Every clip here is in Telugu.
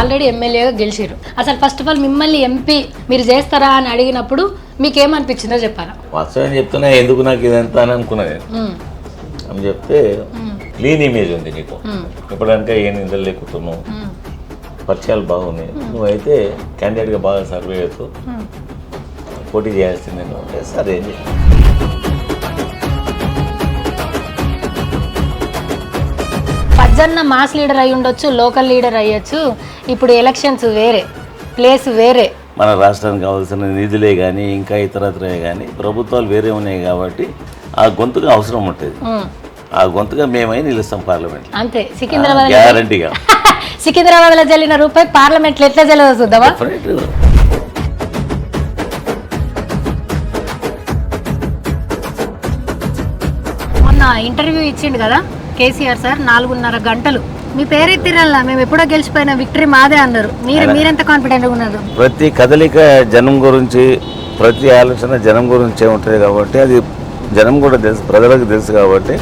ఆల్రెడీ ఎమ్మెల్యేగా గెలిచారు. అసలు ఫస్ట్ ఆఫ్ ఆల్ మిమ్మల్ని ఎంపీ మీరు చేస్తారా అని అడిగినప్పుడు మీకేమనిపించిందో చెప్పాలా? వాస్తవం చెప్తున్నా, ఎందుకు నాకు ఇదంతా అని అనుకున్నా నేను అని చెప్తే, క్లీన్ ఇమేజ్ ఉంది నీకు, ఇప్పటికీ ఏ నిందలు లేకుతున్నావు, పరిచయాలు బాగున్నాయి, నువ్వైతే క్యాండిడేట్గా బాగా సర్వే అవుతూ పోటీ చేయాల్సింది నేను అంటే సరే. పజ్జన్న మాస్ లీడర్ అయి ఉండొచ్చు, లోకల్ లీడర్ అయ్యొచ్చు, ఇప్పుడు ఎలక్షన్స్ వేరే, ప్లేస్ వేరే, మన రాష్ట్రానికి కావాల్సిన నిధులే కానీ ఇంకా ఇతరత్రే కానీ ప్రభుత్వాలు వేరే ఉన్నాయి కాబట్టి ఆ గొంతుగా అవసరం ఉంటుంది. ఆ గొంతుగా మేమై నిలుస్తాం పార్లమెంట్ అంతే. సికింద్రాబాద్ గ్యారంటీగా సికింద్రాబాద్లో జల్లిన రూపాయి పార్లమెంట్లో ఎట్లా జల్లదో చూద్దామా? మొన్న ఇంటర్వ్యూ ఇచ్చిండు కదా కేసీఆర్ సార్, 4.5 గంటలు మీ పేరు తిరల్లా, మేము ఎప్పుడో గెలిచిపోయిన విక్టరీ మాదే అన్నారు. మీరెంత కాన్ఫిడెంట్గా ఉన్నారు? ప్రతి కదలిక జనం గురించి, ప్రతి ఆలోచన జనం గురించే ఉంటుంది కాబట్టి అది జనం కూడా తెలుసు, ప్రజలకు తెలుసు కాబట్టి.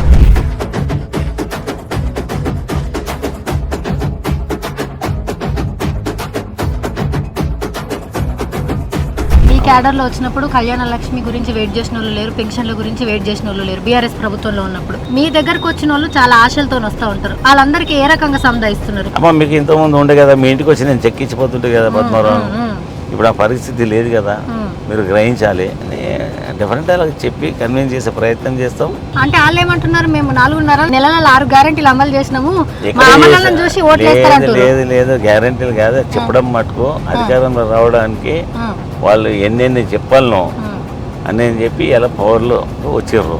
క్యాడర్లో వచ్చినప్పుడు కళ్యాణ లక్ష్మి గురించి వెయిట్ చేసిన వాళ్ళు లేరు, పెన్షన్ల గురించి వెయిట్ చేసిన వాళ్ళు లేరు. బీఆర్ఎస్ ప్రభుత్వంలో ఉన్నప్పుడు మీ దగ్గరకు వచ్చిన వాళ్ళు చాలా ఆశలతో వస్తూ ఉంటారు. వాళ్ళందరికీ ఏ రకంగా సంధాయిస్తున్నారు? అమ్మ మీకు ఇంతకుముందు ఉండే కదా, మీ ఇంటికి వచ్చి నేను చెక్కించిపోతుంటే కదా పద్మారావు, ఇప్పుడు ఆ పరిస్థితి లేదు కదా, మీరు గ్రహించాలి. డిఫరెంట్ అలా చెప్పి కన్విన్స్ చేసే ప్రయత్నం చేస్తాం. అంటే వాళ్ళు ఏమంటున్నారు, మేము 4.5 నెలల 6 గ్యారెంటీలు అమలు చేసినాము, చూసి లేదు లేదు గ్యారెంటీలు కాదు చెప్పడం మటుకు, అధికారంలో రావడానికి వాళ్ళు ఎన్నెన్ని చెప్పాలను అని చెప్పి ఇలా పవర్లో వచ్చిర్రు.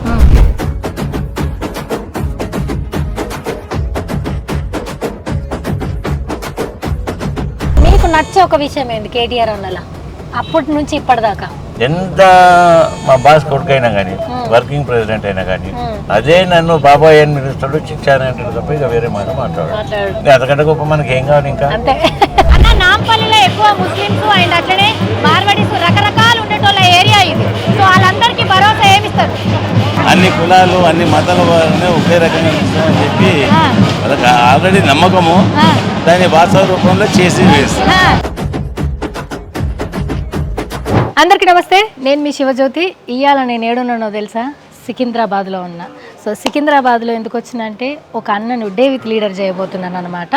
మీకు నచ్చే ఒక విషయం ఏంటి కేటీఆర్ అన్నలా అప్పటి నుంచి ఇప్పటిదాకా? ఎంత మా బాస్ కొడుకైనా కానీ, వర్కింగ్ ప్రెసిడెంట్ అయినా కానీ, అదే నన్ను బాబాయ్ అని పిలుస్తాడు, చిచ్చాని అంటాడు తప్ప ఇక వేరే మాట మాట్లాడు. అంతకంటే గొప్ప మనకి ఏం కావాలి ఇంకా? నాంపల్లిలో ఎక్కువ ముస్లింస్ అండ్ అట్లనే మార్వాడీస్ రకరకాలు ఉండేటోళ్ళ ఏరియా ఇది. సో వాళ్ళందరికీ భరోసా ఏమిస్తారు? అన్ని కులాలు అన్ని మతాల వారిని ఒకే రకంగా ఇస్తామని చెప్పి వాళ్ళకి ఆల్రెడీ నమ్మకము, దాన్ని వాస్తవ రూపంలో చేసి వేస్తారు. అందరికీ నమస్తే, నేను మీ శివజ్యోతి. ఇవాళ నేను ఏడున్నానో తెలుసా? సికింద్రాబాద్లో ఉన్నా. సో సికింద్రాబాద్లో ఎందుకు వచ్చినా అంటే ఒక అన్నను డే విత్ లీడర్ చేయబోతున్నాను అనమాట.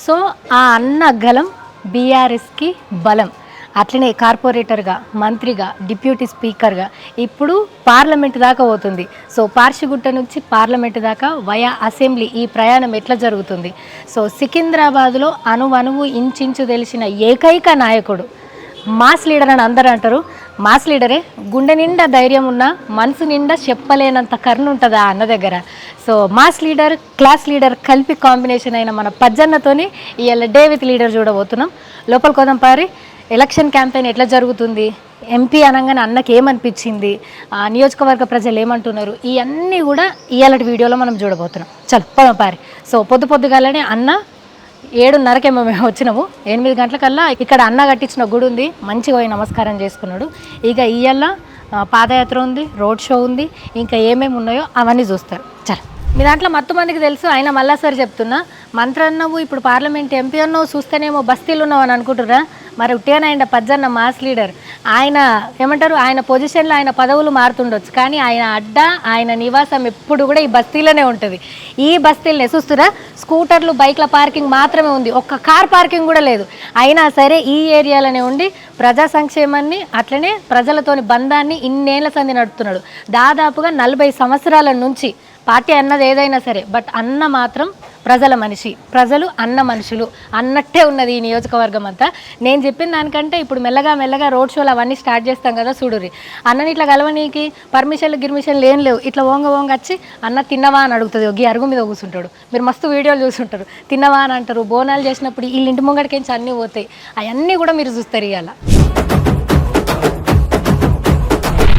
సో ఆ అన్న గలం బీఆర్ఎస్కి బలం. అట్లనే కార్పొరేటర్గా, మంత్రిగా, డిప్యూటీ స్పీకర్గా ఇప్పుడు పార్లమెంట్ దాకా పోతుంది. సో పార్షిగుట్ట నుంచి పార్లమెంట్ దాకా వయా అసెంబ్లీ ఈ ప్రయాణం ఎట్లా జరుగుతుంది? సో సికింద్రాబాద్లో అణువణువు ఇంచించు తెలిసిన ఏకైక నాయకుడు మాస్ లీడర్ అని అందరూ అంటారు. మాస్ లీడరే, గుండె నిండా ధైర్యం ఉన్న, మనసు నిండా చెప్పలేనంత కరుణ ఉంటుంది ఆ అన్న దగ్గర. So mass leader, class leader కలిపి కాంబినేషన్ అయిన మన పజ్జన్నతోని ఇవాళ డే విత్ లీడర్ చూడబోతున్నాం. లోపల కోదాం పారి. ఎలక్షన్ క్యాంపెయిన్ ఎట్లా జరుగుతుంది, ఎంపీ అనగానే అన్నకి ఏమనిపించింది, నియోజకవర్గ ప్రజలు ఏమంటున్నారు, ఇవన్నీ కూడా ఇవాళ వీడియోలో మనం చూడబోతున్నాం. చల్ పోదాం పారి. సో పొద్దుగాలనే అన్న 7:30కే మేము వచ్చినాము. 8 గంటలకల్లా ఇక్కడ అన్న కట్టించిన గుడి ఉంది, మంచిగా పోయి నమస్కారం చేసుకున్నాడు. ఇక ఇవాళ పాదయాత్ర ఉంది, రోడ్ షో ఉంది, ఇంకా ఏమేమి ఉన్నాయో అవన్నీ చూస్తారు. చల్, మీ దాంట్లో మొత్తం మందికి తెలుసు, ఆయన మళ్ళా సార్ చెప్తున్నా, మంత్రి అన్నవు ఇప్పుడు పార్లమెంట్ ఎంపీ అన్నావు, చూస్తేనేమో బస్తీలు ఉన్నావు అని అనుకుంటురా. మరి ఉట్టిగానే ఆయన పజ్జన్న మాస్ లీడర్, ఆయన ఏమంటారు, ఆయన పొజిషన్లో ఆయన పదవులు మారుతుండొచ్చు, కానీ ఆయన అడ్డ, ఆయన నివాసం ఎప్పుడు కూడా ఈ బస్తీలోనే ఉంటుంది. ఈ బస్తీలనే చూస్తురా, స్కూటర్లు, బైక్ల పార్కింగ్ మాత్రమే ఉంది, ఒక్క కార్ పార్కింగ్ కూడా లేదు. అయినా సరే ఈ ఏరియాలోనే ఉండి ప్రజా సంక్షేమాన్ని అట్లనే ప్రజలతోని బంధాన్ని ఇన్నేళ్ల సంది నడుపుతున్నాడు. దాదాపుగా 40 సంవత్సరాల నుంచి. పార్టీ అన్నది ఏదైనా సరే, బట్ అన్న మాత్రం ప్రజల మనిషి, ప్రజలు అన్న మనుషులు అన్నట్టే ఉన్నది ఈ నియోజకవర్గం అంతా. నేను చెప్పిన దానికంటే ఇప్పుడు మెల్లగా రోడ్ షోలు అవన్నీ స్టార్ట్ చేస్తాం కదా, చూడుర్రి. అన్నని ఇట్లా గలవనీకి గిర్మిషన్లు ఏం లేవు. ఇట్లా ఓంగ వచ్చి అన్న తిన్నవా అని అడుగుతుంది, ఒగ్గి అరుగు మీద కూర్చుంటాడు. మీరు మస్తు వీడియోలు చూస్తుంటారు, తిన్నవా అని అంటారు. బోనాలు చేసినప్పుడు వీళ్ళ ఇంటి ముంగడికించి అన్నీ పోతాయి, అవన్నీ కూడా మీరు చూస్తారు. ఇవాళ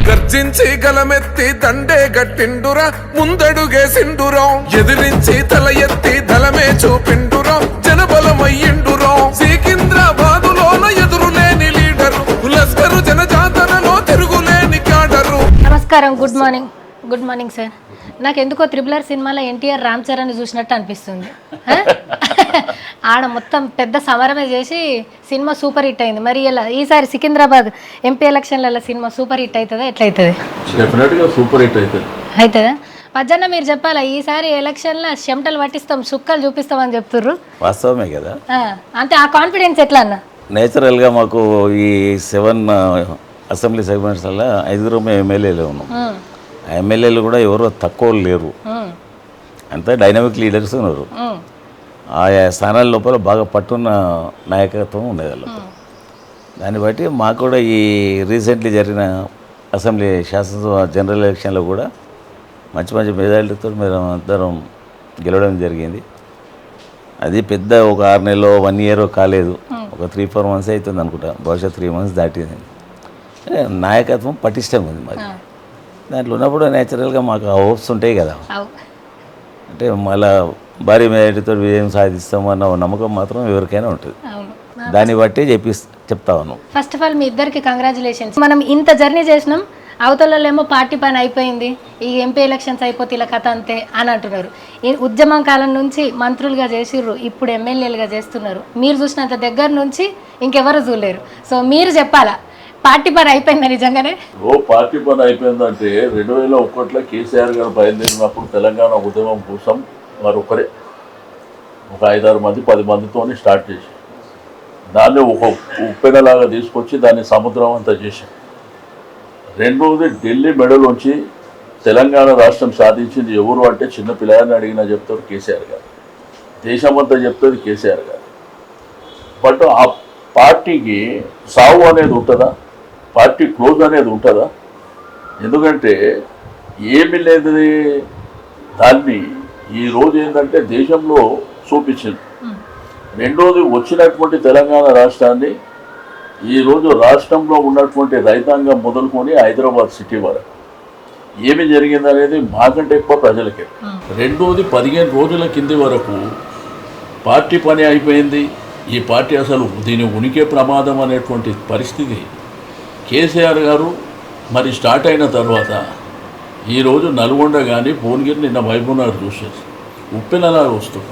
గర్జించి గలమెత్తి దండే గట్టిండురా, ముందడుగేసిండురా, ఎదిరించి తల ఎత్తి దళమే చూపిండురా, జనబలమయ్యిండురా. సికింద్రాబాదులోన ఎదురులేని లీడరు, లస్కరు జనజాతరలో తిరుగులేని క్యాడరు. నమస్కారం, గుడ్ మార్నింగ్ సార్. నాకు ఎందుకో RRR సినిమాలో ఎన్టీఆర్ రామ్ చరణ్ చూసినట్టు అనిపిస్తుంది. ఆడ మొత్తం పెద్ద సమరమే చేసి సినిమా సూపర్ హిట్ అయింది. మరి ఇలా ఈసారి సికింద్రాబాద్ ఎంపీ ఎలక్షన్లలో సినిమా సూపర్ హిట్ అవుతుందా ఎట్లయితుంది? డెఫినెట్గా సూపర్ హిట్ అవుతుంది. అవుతుందా? పజ్జన్న మీరు చెప్పాలా, ఈసారి ఎలక్షన్లో చెమటలు పట్టిస్తాం సుక్కలు చూపిస్తామని చెప్తుర్రు, వాస్తవమే కదా. అంటే ఆ కాన్ఫిడెన్స్ ఎట్లా అన్న? నేచురల్గా మాకు ఈ 7 అసెంబ్లీ సెగ్మెంట్స్లో 5 ఎమ్మెల్యేలు ఉన్నాం. ఆ ఎమ్మెల్యేలు కూడా ఎవరో తక్కువ లేరు, అంతా డైనమిక్ లీడర్స్ ఉన్నారు. ఆయా స్థానాల లోపల బాగా పట్టున్న నాయకత్వం ఉండేది వాళ్ళకు. దాన్ని బట్టి మాకు కూడా ఈ రీసెంట్లీ జరిగిన అసెంబ్లీ శాసనసభ జనరల్ ఎలక్షన్లో కూడా మంచి మంచి మెజారిటీతో మేము అందరం గెలవడం జరిగింది. అది పెద్ద ఒక 6 నెలలో 1 ఇయర్ కాలేదు, ఒక 3-4 మంత్స్ అవుతుంది అనుకుంటా, బహుశా 3 మంత్స్ దాటింది. నాయకత్వం పటిష్టంగా ఉంది మరి. దాంట్లో ఉన్నప్పుడు నేచురల్గా మాకు హోప్స్ ఉంటాయి కదా, అంటే మళ్ళా భారీ మెజారిటీతో విజయం సాధిస్తామన్న నమ్మకం మాత్రం ఎవరికైనా ఉంటుంది. దాన్ని బట్టి చెప్తా ఉన్నాం. ఫస్ట్ ఆఫ్ ఆల్ మీ ఇద్దరికి కంగ్రాచులేషన్స్. మనం ఇంత జర్నీ చేసినాం, అవతలలో పార్టీ పని అయిపోయింది, ఈ ఎంపీ ఎలక్షన్స్ అయిపోతే ఇలా కథ అంతే అని అంటున్నారు. ఈ ఉద్యమం కాలం నుంచి మంత్రులుగా చేసిర్రు, ఇప్పుడు ఎమ్మెల్యేలుగా చేస్తున్నారు. మీరు చూసినంత దగ్గర నుంచి ఇంకెవరు చూడలేరు. సో మీరు చెప్పాలా, పార్టీ పని అయిపోయిందా నిజంగానే? పార్టీ పని అయిపోయిందంటే 2001లో కేసీఆర్ గారు బయలుదేరినప్పుడు తెలంగాణ ఉద్యమం కోసం వారు ఒకరే ఒక 5-6 మంది 10 మందితో స్టార్ట్ చేసి దాన్ని ఒక ఉప్పెనలాగా తీసుకొచ్చి దాన్ని సముద్రం అంతా చేశాం. రెండోది ఢిల్లీ మెడలోంచి తెలంగాణ రాష్ట్రం సాధించింది ఎవరు అంటే చిన్న పిల్లగాన్ని అడిగినా చెప్తారు కేసీఆర్ గారు, దేశమంతా చెప్తుంది కేసీఆర్ గారు. బట్ ఆ పార్టీకి సావు అనేది ఉంటుందా, పార్టీ క్లోజ్ అనేది ఉంటుందా? ఎందుకంటే ఏమి లేదు దాన్ని ఈరోజు ఏంటంటే దేశంలో చూపించింది. రెండోది వచ్చినటువంటి తెలంగాణ రాష్ట్రాన్ని ఈరోజు రాష్ట్రంలో ఉన్నటువంటి రైతాంగం మొదలుకొని హైదరాబాద్ సిటీ వరకు ఏమి జరిగిందనేది మాకంటే ఎక్కువ ప్రజలకే. రెండోది 15 రోజుల కింది వరకు పార్టీ పని అయిపోయింది, ఈ పార్టీ అసలు దీని ఉనికి ప్రమాదం అనేటువంటి పరిస్థితి కేసీఆర్ గారు మరి స్టార్ట్ అయిన తర్వాత ఈరోజు నల్గొండ కానీ భువనగిరి నిన్న మహబూబ్నగర్ చూసేది ఉప్పెనలాగా వస్తుంది.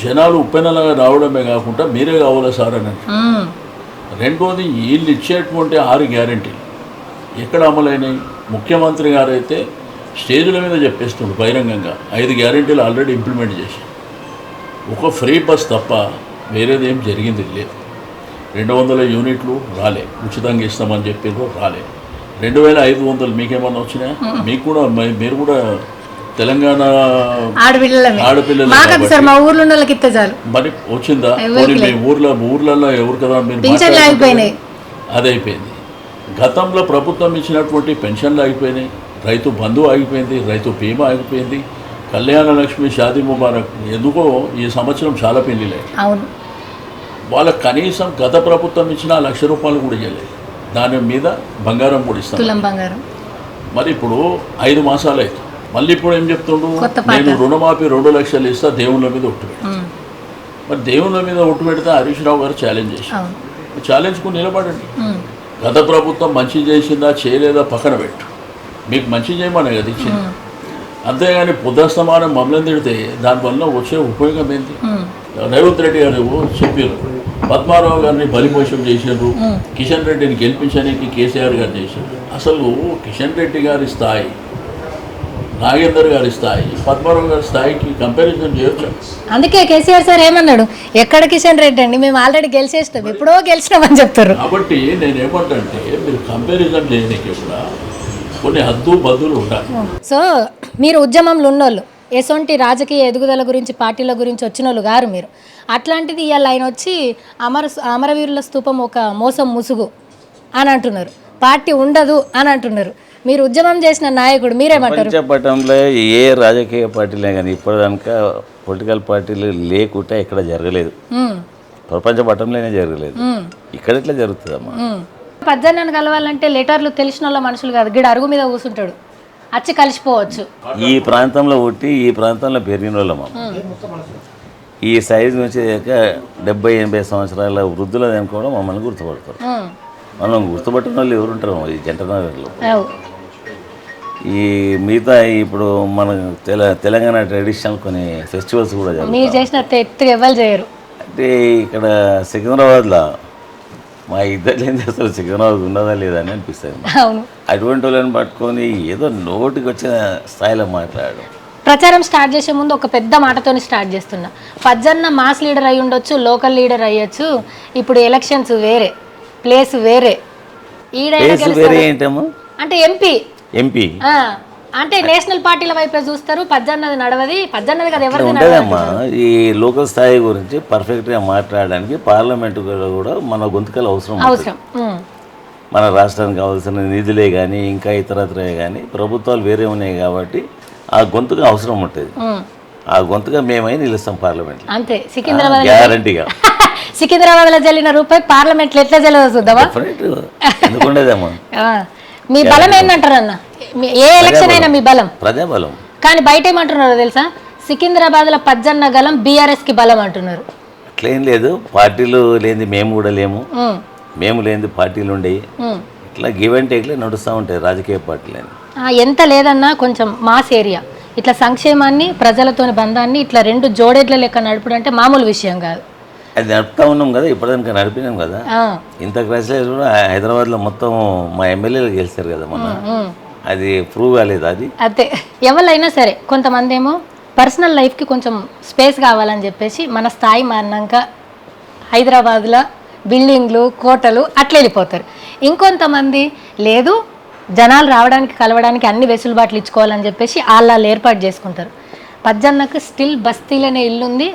జనాలు ఉప్పెనలాగా రావడమే కాకుండా మీరే కావాలా సార్ అని. రెండోది వీళ్ళు ఇచ్చేటువంటి 6 గ్యారెంటీలు ఎక్కడ అమలైనాయి? ముఖ్యమంత్రి గారు అయితే స్టేజ్ల మీద చెప్పేస్తుండ్రు బహిరంగంగా 5 గ్యారెంటీలు ఆల్రెడీ ఇంప్లిమెంట్ చేసి, ఒక ఫ్రీ బస్ తప్ప వేరేది ఏం జరిగింది లేదు. 200 యూనిట్లు రాలే, ఉచితంగా ఇస్తామని చెప్పారు రాలే. 2500 మీకేమన్నా వచ్చినాయా? మీకు కూడా మీరు కూడా తెలంగాణ ఆడపిల్లలు మరి వచ్చిందా? ఊర్లలో ఎవరు కదా మీరు, అది అయిపోయింది. గతంలో ప్రభుత్వం ఇచ్చినటువంటి పెన్షన్లు ఆగిపోయినాయి, రైతు బంధు ఆగిపోయింది, రైతు బీమా ఆగిపోయింది, కళ్యాణ లక్ష్మి షాదీ ముబారక్ ఎందుకో ఈ సంవత్సరం చాలా పెళ్లిలే. వాళ్ళకి కనీసం గత ప్రభుత్వం ఇచ్చిన 1,00,000 రూపాయలు కూడా ఇవ్వలేదు, దాని మీద బంగారం కూడా ఇస్తాం. మరి ఇప్పుడు 5 మాసాలు అయితే మళ్ళీ ఇప్పుడు ఏం చెప్తుండ్రు, నేను రుణమాఫీ 2 లక్షలు ఇస్తా దేవుళ్ళ మీద ఒట్టు పెడతా. మరి దేవుళ్ళ మీద ఒట్టు పెడితే హరీష్ రావు గారు ఛాలెంజ్ చేశారు, ఛాలెంజ్కు నిలబడండి. గత ప్రభుత్వం మంచి చేసిందా చేయలేదా పక్కన పెట్టు, మీకు మంచి చేయమనే కదా ఇచ్చింది. అంతేగాని పొద్దుస్తమానం మమ్మల్ని తిడితే దానివల్ల వచ్చే ఉపయోగం ఏంటి? రేవంత్ రెడ్డి గారు చెప్పారు, పద్మారావు గారిని బలిపోషం చేశారు, కిషన్ రెడ్డిని గెలిపించడానికి కేసీఆర్ గారు చేశారు. అసలు కిషన్ రెడ్డి గారి స్థాయి, నాగేందర్ గారి స్థాయి, పద్మారావు గారి స్థాయికి కంపారిజన్ చేయొచ్చు. అందుకే కేసీఆర్ సార్ ఏమన్నాడు, ఎక్కడ కిషన్ రెడ్డి అండి, మేము ఆల్రెడీ గెలిచేస్తాం, ఎప్పుడో గెలిచినామని చెప్తారు. కాబట్టి నేను ఏమంటే మీరు కంపారిజన్ చేయడానికి కూడా కొన్ని హద్దు బద్దులు ఉంటాయి. సో మీరు ఉద్యమంలో ఉన్నోళ్ళు, ఎసొంటి రాజకీయ ఎదుగుదల గురించి పార్టీల గురించి వచ్చిన వాళ్ళు గారు మీరు. అట్లాంటిది ఇవాళ ఆయన వచ్చి అమరవీరుల స్తూపం ఒక మోసం ముసుగు అని అంటున్నారు, పార్టీ ఉండదు అని అంటున్నారు. మీరు ఉద్యమం చేసిన నాయకుడు, మీరేమంటారు? ప్రపంచపటంలో ఏ రాజకీయ పార్టీలే కానీ ఇప్పటిదాకా పొలిటికల్ పార్టీలు లేకుంటే ఇక్కడ జరగలేదు, ప్రపంచ పటంలోనే జరగలేదు, ఇక్కడ ఎట్లా జరుగుతుందమ్మా? పద్దెన్నను కలవాలంటే లెటర్లు తెలిసిన వాళ్ళ మనుషులు కాదు, గిడ అరుగు మీద కూర్చుంటాడు, వచ్చి కలిసిపోవచ్చు. ఈ ప్రాంతంలో పుట్టి ఈ ప్రాంతంలో పెరిగిన వాళ్ళమ్మా. ఈ సైజు నుంచి 70-80 సంవత్సరాల వృద్ధులు అనుకోవడం మమ్మల్ని గుర్తుపడతారు. మనం గుర్తుపట్టిన వాళ్ళు ఎవరుంటారు ఈ జంటనగర్లో? ఈ మిగతా ఇప్పుడు మన తెలంగాణ ట్రెడిషనల్ కొన్ని ఫెస్టివల్స్ కూడా మీరు చేసిన ఎవరు చేయరు. అంటే ఇక్కడ సికింద్రాబాద్లో మా ఇద్దరు ఏం చేస్తారు, సికింద్రాబాద్ ఉన్నదా లేదా అని అనిపిస్తుంది. అవును, అటువంటి వాళ్ళని పట్టుకొని ఏదో నోటికి వచ్చిన స్థాయిలో మాట్లాడడం. ప్రచారం స్టార్ట్ చేసే ముందు ఒక పెద్ద మాటతోని స్టార్ట్ చేస్తున్నా. పజ్జన్న మాస్ లీడర్ అయి ఉండొచ్చు, లోకల్ లీడర్ అయ్యొచ్చు, ఇప్పుడు ఎలక్షన్స్ వేరే, ప్లేస్ వేరే, వేరే ఏంటమ్మా అంటే ఎంపీ అంటే నేషనల్ పార్టీల వైపే చూస్తారు. పజ్జన్నది నడవది, పజ్జన్నది కదా ఎవరిది ఉంటుందమ్మా. ఈ లోకల్ స్థాయి గురించి పర్ఫెక్ట్గా మాట్లాడడానికి పార్లమెంట్ కూడా మన గొంతుకలు అవసరం. మన రాష్ట్రానికి కావాల్సిన నిధులే కానీ ఇంకా ఇతరత్రే కానీ ప్రభుత్వాలు వేరే ఉన్నాయి కాబట్టి ఆ గొంతుగా అవసరం ఉంటుంది. ఆ గొంతుగా మేమై నిలుస్తాం పార్లమెంట్. అంతే. సికింద్రాబాద్ గ్యారంటీగా సికింద్రాబాద్ లో జల్లిన రూపాయి పార్లమెంట్ లో ఎట్లా జల్లదో చూద్దామా? ఎందుకుండేదమ్మా. మీ బలం ఏంటంటారు అన్న? ఏ ఎలక్షన్ అయినా మీ బలం ప్రజాబలం. కానీ బయట ఏమంటున్నారో తెలుసా? సికింద్రాబాద్ లో పజ్జన్న గలం బీఆర్ఎస్ కి బలం అంటున్నారు. అట్లేం లేదు, పార్టీలు లేని మేము కూడా లేము, మేము లేని పార్టీలు ఉండేవి. ఇట్లా గివ్ అండ్ టేక్లే నడుస్తూ ఉంటాయి రాజకీయ పార్టీలు. ఎంత లేదన్నా కొంచెం మాస్ ఏరియా ఇట్లా సంక్షేమాన్ని ప్రజలతోని బంధాన్ని ఇట్లా రెండు జోడేట్ల లెక్క నడుపుడు అంటే మామూలు విషయం కాదు. అది నడుపుతా ఉన్నాం కదా, ఇప్పటిదాకా నడిపినాం కదా. ఇంత క్రైసిస్ కూడా హైదరాబాద్లో మొత్తం మా ఎమ్మెల్యేలు గెలిచారు కదా మొన్న. అది ప్రూవ్ కాలేదు. అది అదే ఎవరైనా సరే కొంతమంది ఏమో పర్సనల్ లైఫ్కి కొంచెం స్పేస్ కావాలని చెప్పేసి మన స్థాయి మారినాక హైదరాబాద్లో బిల్డింగ్లు కోటలు అట్లా వెళ్ళిపోతారు. ఇంకొంతమంది లేదు జనాలు రావడానికి కలవడానికి అన్ని వెసులుబాట్లు ఇచ్చుకోవాలని చెప్పేసి వాళ్ళు ఏర్పాటు చేసుకుంటారు. పజ్జన్నకు స్టిల్ బస్తీలోనే ఇల్లు ఉంది,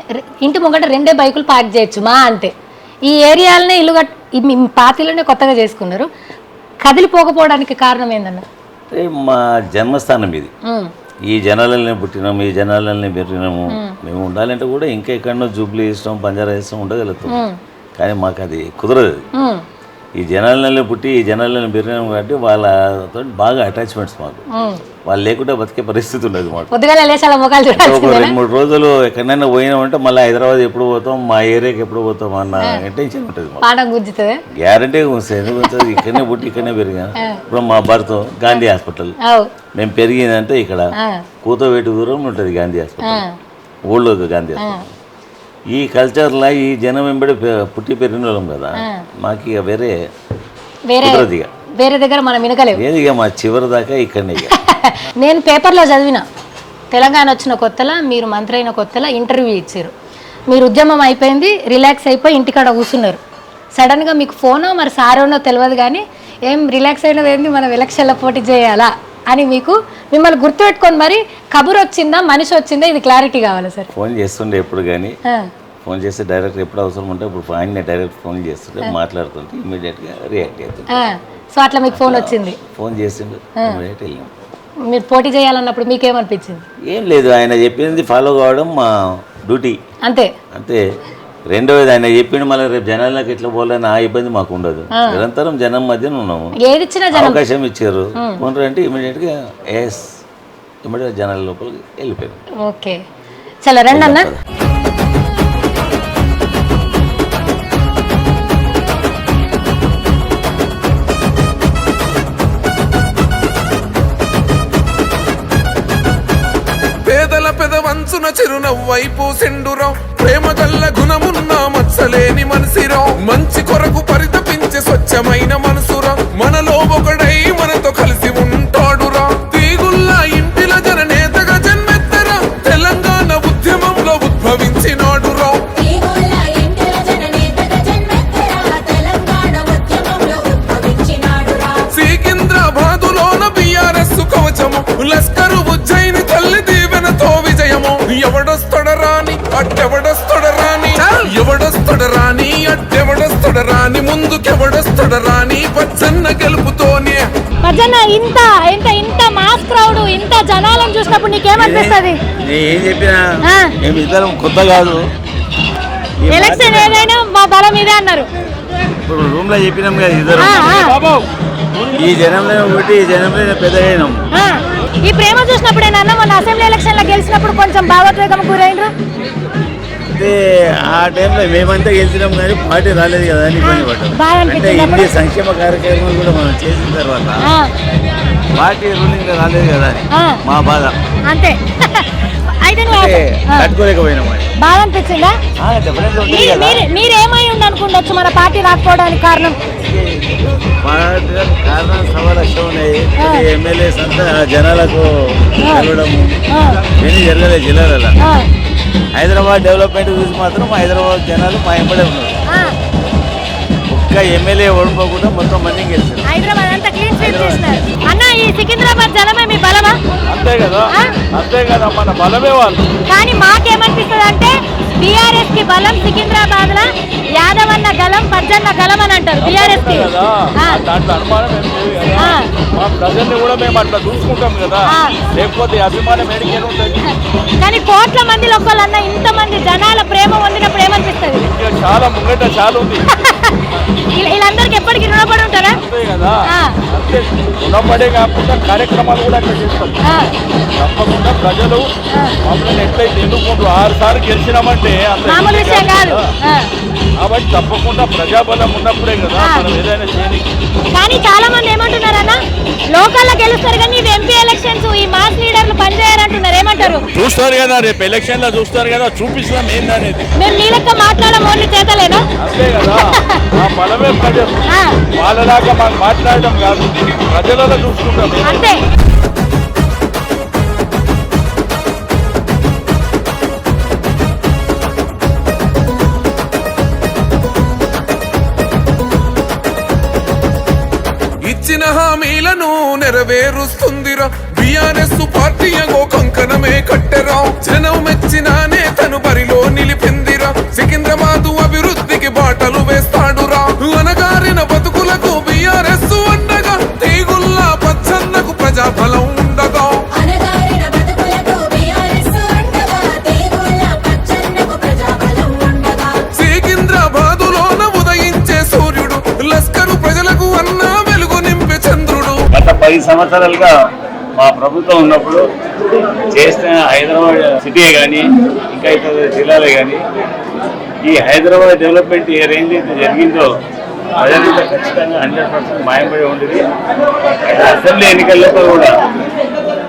ఇంటి ముంగట 2 బైకులు పార్క్ చేయొచ్చు మా అంతే. ఈ ఏరియాలనే ఇల్లు పాతిలోనే కొత్తగా చేసుకున్నారు. కదిలిపోకపోవడానికి కారణం ఏందన్న? మా జన్మస్థానం ఇది, ఈ జనాలనే పుట్టినాము, ఈ జనాలనే పెరిగినాము. మేము ఉండాలంటే కూడా ఇంకా ఎక్కడో జూబ్లీ ఇష్టం బంజారా ఇష్టం ఉండగలుగుతాం, కానీ మాకు అది కుదరదు. ఈ జనాలనే పుట్టి ఈ జనాలను పెరిగినాము కాబట్టి వాళ్ళతో బాగా అటాచ్మెంట్స్ మాకు. వాళ్ళు లేకుంటే బతికే పరిస్థితి ఉండదు మాకు. 2-3 రోజులు ఎక్కడైనా పోయినామంటే మళ్ళీ హైదరాబాద్ ఎప్పుడు పోతాం, మా ఏరియాకి ఎప్పుడు పోతాం అన్న టెన్షన్ ఉంటుంది మాకు. గ్యారంటీగా వస్తుంది. ఎందుకు ఇక్కడనే పుట్టి ఇక్కడనే పెరిగాను. ఇప్పుడు మా భర్త గాంధీ హాస్పిటల్, మేము పెరిగిందంటే ఇక్కడ కూతవేటు దూరం ఉంటుంది గాంధీ హాస్పిటల్, ఊళ్ళో గాంధీ హాస్పిటల్. ఈ కల్చర్లో ఈ జనం వెంబడి పుట్టి పెరిగిన వాళ్ళం కదా, మాకు ఇక వేరే దగ్గర మనం వినకలేవు. ఇక మా చివరి దాకా ఇక్కడనే. నేను పేపర్లో చదివిన తెలంగాణ వచ్చిన కొత్తలో మీరు మంత్రి అయిన కొత్తలో ఇంటర్వ్యూ ఇచ్చారు. మీరు ఉద్యమం అయిపోయింది, రిలాక్స్ అయిపోయి ఇంటికాడ కూర్చున్నారు. సడన్గా మీకు ఫోనో మరి సారోనో తెలియదు కానీ ఏం రిలాక్స్ అయినది ఏంది మనం ఎలక్షన్లో పోటీ చేయాలా అని మిమ్మల్ని గుర్తుపెట్టుకొని మరి కబురు వచ్చిందా మనిషి వచ్చిందా ఇది క్లారిటీ కావాలి సార్. ఫోన్ చేస్తుండే ఎప్పుడు కానీ, ఫోన్ చేస్తే డైరెక్ట్ ఎప్పుడు అవసరం ఉంటే ఇప్పుడు ఆయన డైరెక్ట్ ఫోన్ చేస్తుంటే మాట్లాడుతుంటే ఇమీడియట్గా రియాక్ట్ అవుతుంది. సో అట్లా మీకు ఫోన్ వచ్చింది, ఫోన్ చేసిండు, ఇమీడియట్ వెళ్ళాం. మీరు పోటీ చేయాలన్నప్పుడు మీకేమనిపించింది? ఏం లేదు, ఆయన చెప్పింది ఫాలో కావడం మా డ్యూటీ అంతే. రెండవది ఆయన చెప్పిండు మళ్ళీ రేపు జనాలకు ఎట్లా పోవాలని ఆ ఇబ్బంది మాకు ఉండదు. నిరంతరం జనం మధ్యన ఉన్నాము, అవకాశం ఇచ్చారు అంటే ఇమీడియట్ గా ఇమీడియట్ జనాల లోపలికి వెళ్ళిపోయారు. ఓకే చలో రండి అన్న. పేదల పెదవంచున చిరునవ్వైపు సెండురం, ప్రేమ గల్ల గుణమున్న మత్సలేని మనసిరం, మంచి కొరకు పరితపించే స్వచ్ఛమైన మనసురా, మనలో ఒకడై మనతో కలిసి ఉంటాడురా, తీగుల్లా ఇంటిల జననేతగా జన్మెత్తరా, తెలంగాణ ఉద్యమంలో ఉద్భవించినాడురా. సికింద్రాబాదులోన బీఆర్ఎస్ కవచము, లస్కరు ఉజ్జయిని తల్లి దీవెనతో విజయము, ఎవడొస్తడరాని అట్టెవడొస్తడరాని, ఎవడొస్తడరాని అట్టెవడొస్తడరాని, ముందుకెవడొస్తడరాని పచ్చన్న గెలుపుతోనే. పచ్చన్న ఇంత ఇంత ఇంత మాస్ క్రౌడ్ ఇంత జనాలను చూసినప్పుడు నీకేమనిపిస్తుంది? ఏం చెప్పినా మేము ఇద్దరం కొత్త కాదు, ఎలక్షన్ ఏదైనా మా బలం ఇదే అన్నారు. ఇప్పుడు రూమ్ లో చెప్పినాం కదా ఇద్దరు, ఈ జనంలో ఒకటి ఈ జనంలో పెద్ద అయినాం. ఈ ప్రేమ చూసినప్పుడు ఏంటన్నా మొన్న అసెంబ్లీ ఎలక్షన్ లో గెలిచినప్పుడు కొంచెం భావోద్వేగం గురైండ్రు. అంటే ఆ టైంలో మేమంతా గెలిచినాం కానీ పార్టీ రాలేదు కదా అని ఇబ్బంది పడ్డాం. అంటే ఇన్ని సంక్షేమ కార్యక్రమాలు కూడా మనం చేసిన తర్వాత పార్టీ రూలింగ్ రాలేదు కదా అని మా బాధ అంతే. అయితే అయితే తట్టుకోలేకపోయినాం అది. బాధ అనిపించిందా? డెఫినెట్గా ఉంటుంది కదా. మీరేమై ఉండనుకుండొచ్చు మన పార్టీ రాకపోవడానికి కారణం? కారణం సవా లక్షలు ఉన్నాయి. ఎమ్మెల్యేస్ అంతా జనాలకు కలవడము ఇవన్నీ జరగలేదు జిల్లాలలో. హైదరాబాద్ డెవలప్మెంట్ చూసి మాత్రం హైదరాబాద్ జనాలు మా ఎంబడే ఉన్నారు. ఒక్క ఎమ్మెల్యే ఓడిపోకుండా మొత్తం మంది గెలిచారు. హైదరాబాద్ అంతా క్లీన్ స్వీప్ చేసినారు. అన్న ఈ సికింద్రాబాద్ జనమే మీ బలమా? అంతే కదా, అంతే కదా, మన బలమే వాళ్ళు. కానీ మాకేమనిపిస్తుంది అంటే బీఆర్ఎస్ కి బలం సికింద్రాబాద్ లా యాదవ్ అన్న గలం పజ్జన్న గలం అని అంటారు బీఆర్ఎస్ కి. దాంట్లో అనుమానం ఏం లేదు కదా. మా ప్రజల్ని కూడా మేము అట్లా చూసుకుంటాం కదా, లేకపోతే అభిమానం ఎడికేది ఉంటుంది. కానీ కోట్ల మందిలో ఒక్కళ్ళన్న ఇంతమంది జనాల ప్రేమ పొందినప్పుడు ఏమనిపిస్తుంది? ఇంకా చాలా ముంగట చాలా ఉంది. వీళ్ళందరికి ఎప్పటికీ రుణపడి ఉంటారా? అంతే కదా, అంతే. రుణపడే కాకుండా కార్యక్రమాలు కూడా అట్లా చేస్తాం. తప్పకుండా ప్రజలు మమ్మల్ని ఎట్లయితే ఎన్నుకుంటారు 6 సార్లు గెలిచినామంటే మామూలు విషయం కాదు. కాబట్టి తప్పకుండా ప్రజాబలం ఉన్నప్పుడే కదా మనం ఏదైనా చేయాలి. కానీ చాలా మంది ఏమంటున్నారన్న, లోకల్లో గెలుస్తారు కానీ ఎంపీ ఎలక్షన్స్ ఈ మాస్ లీడర్లు పనిచేయాలంటున్నారు, ఏమంటారు? చూస్తారు కదా, రేపు ఎలక్షన్ లో చూస్తారు కదా, చూపిస్తాం ఏందనేది. మేము మీ లెక్క మాట్లాడడం ఓన్లీ చేతలేనా? అంతే కదా, ఆ బలమే ప్రజలు. వాళ్ళలాగా మాకు మాట్లాడడం కాదు, ప్రజలలో చూసుకుంటాం అంతే. ఇచ్చిన హామీలను నెరవేరుస్తుందిరా బీఆర్ఎస్ పార్టీ అగో కంకణమే కట్టెరా. జనం మెచ్చిన నేతను బరిలో నిలిపిందిరా. సికింద్రాబాద్ అభివృద్ధికి బాటలు వేస్తాడురా. అనగారిన బతుకులకు బీఆర్ఎస్ అండగా, తీగుల్లా పచ్చన్నకు ప్రజాబలం ఉండగా. సికింద్రాబాదులోన ఉదయించే సూర్యుడు, లస్కరు ప్రజలకు అన్న వెలుగు నింపే చంద్రుడు. గత 10 సంవత్సరాలుగా మా ప్రభుత్వం ఉన్నప్పుడు చేసిన హైదరాబాద్ సిటీయే కానీ ఇంకా ఇతర జిల్లాలే కానీ ఈ హైదరాబాద్ డెవలప్మెంట్ ఏ రేంజ్ అయితే జరిగిందో ప్రజలంతా ఖచ్చితంగా 100% మాయంపడి ఉండేది. అసెంబ్లీ ఎన్నికల్లో కూడా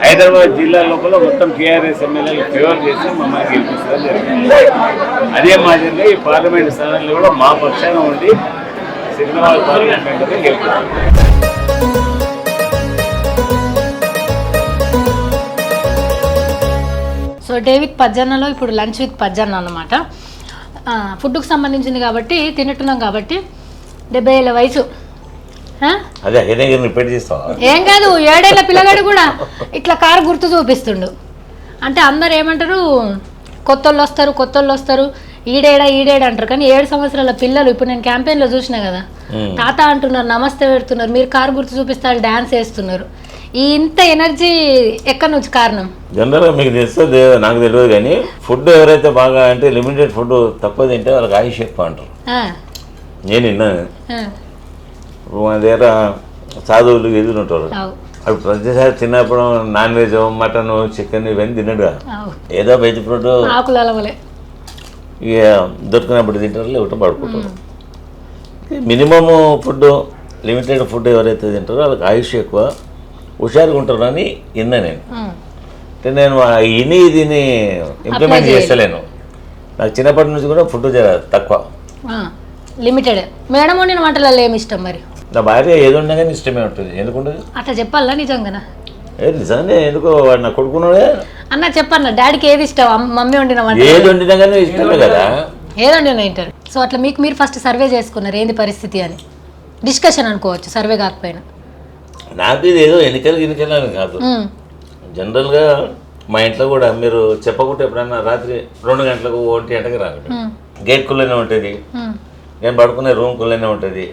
హైదరాబాద్ జిల్లా లోపల మొత్తం టీఆర్ఎస్ ఎమ్మెల్యేలు ఫేవర్ చేసి మమ్మల్ని గెలిపించడం జరిగింది. అదే మాదిరిగా ఈ పార్లమెంట్ స్థానాల్లో కూడా మా పక్షాన ఉండి సికింద్రాబాద్ పార్లమెంట్ గెలిపించారు. సో డే విత్ పజ్జన్నలో ఇప్పుడు లంచ్ విత్ పజ్జన్న అన్నమాట. ఫుడ్కు సంబంధించింది కాబట్టి తింటున్నాం కాబట్టి 70 ఏళ్ళ వయసు. అదే రిపీట్ చేస్తావా? ఏం కాదు, 7 ఏళ్ళ పిల్లగాడు కూడా ఇట్లా కారు గుర్తు చూపిస్తుండు. అంటే అందరు ఏమంటారు, కొత్తోళ్ళు వస్తారు ఈడేడా అంటారు. కానీ 7 సంవత్సరాల పిల్లలు ఇప్పుడు నేను క్యాంపెయిన్లో చూసినా కదా, తాత అంటున్నారు, నమస్తే పెడుతున్నారు, మీరు కారు గుర్తు చూపిస్తారు, డ్యాన్స్ వేస్తున్నారు. ఈ ఇంత ఎనర్జీ ఎక్కడి నుంచి కారణం? జనరల్గా మీకు తెలుస్తుంది, నాకు తెలియదు కానీ ఫుడ్ ఎవరైతే బాగా అంటే లిమిటెడ్ ఫుడ్ తక్కువ తింటే వాళ్ళకి ఆయుష్ ఎక్కువ అంటారు. నేను విన్నాను. ఇప్పుడు మన దగ్గర సాధువులు ఎదురు ఉంటారు, అప్పుడు ప్రతిసారి తిన్నప్పుడు నాన్ వెజ్ మటన్ చికెన్ ఇవన్నీ తినడుగా, ఏదో వెజ్ ఫుడ్ ఇక దొరికినప్పుడు తింటారు, లేకపోతే పడుకుంటారు. మినిమమ్ ఫుడ్ లిమిటెడ్ ఫుడ్ ఎవరైతే తింటారో వాళ్ళకి ఆయుష్ ఎక్కువ, హుషారుగా ఉంటారు అని విన్నా నేను. అంటే నేను దీన్ని ఇంప్లిమెంట్ చేస్తలేను. నాకు చిన్నప్పటి నుంచి కూడా ఫుడ్ తక్కువ, లిమిటెడ్. మేడం వండిన వంటలలో ఏమి ఇష్టం మరి? నా భార్య ఏది ఉన్నా కానీ ఇష్టమే ఉంటుంది. ఎందుకుంటుంది అట్లా చెప్పాలా? నిజంగానా? నిజంగానే. ఎందుకో వాడు నా కొడుకున్నాడే అన్న చెప్పన్న, డాడీకి ఏది ఇష్టం? మమ్మీ వండిన వంట ఏది వండినా కానీ ఇష్టమే కదా. ఏది వండినా తింటారు. సో అట్లా మీరు ఫస్ట్ సర్వే చేసుకున్నారు ఏంది పరిస్థితి అని. డిస్కషన్ అనుకోవచ్చు, సర్వే కాకపోయినా. నాకు ఇది ఏదో ఎన్నికలు అని కాదు, జనరల్గా మా ఇంట్లో కూడా మీరు చెప్పకుంటే ఎప్పుడన్నా రాత్రి 2 గంటలకు 1 గంటకి రాదు, గేట్ కుల్లనే ఉంటుంది, నేను పడుకునే రూమ్ కుల్లనే ఉంటుంది,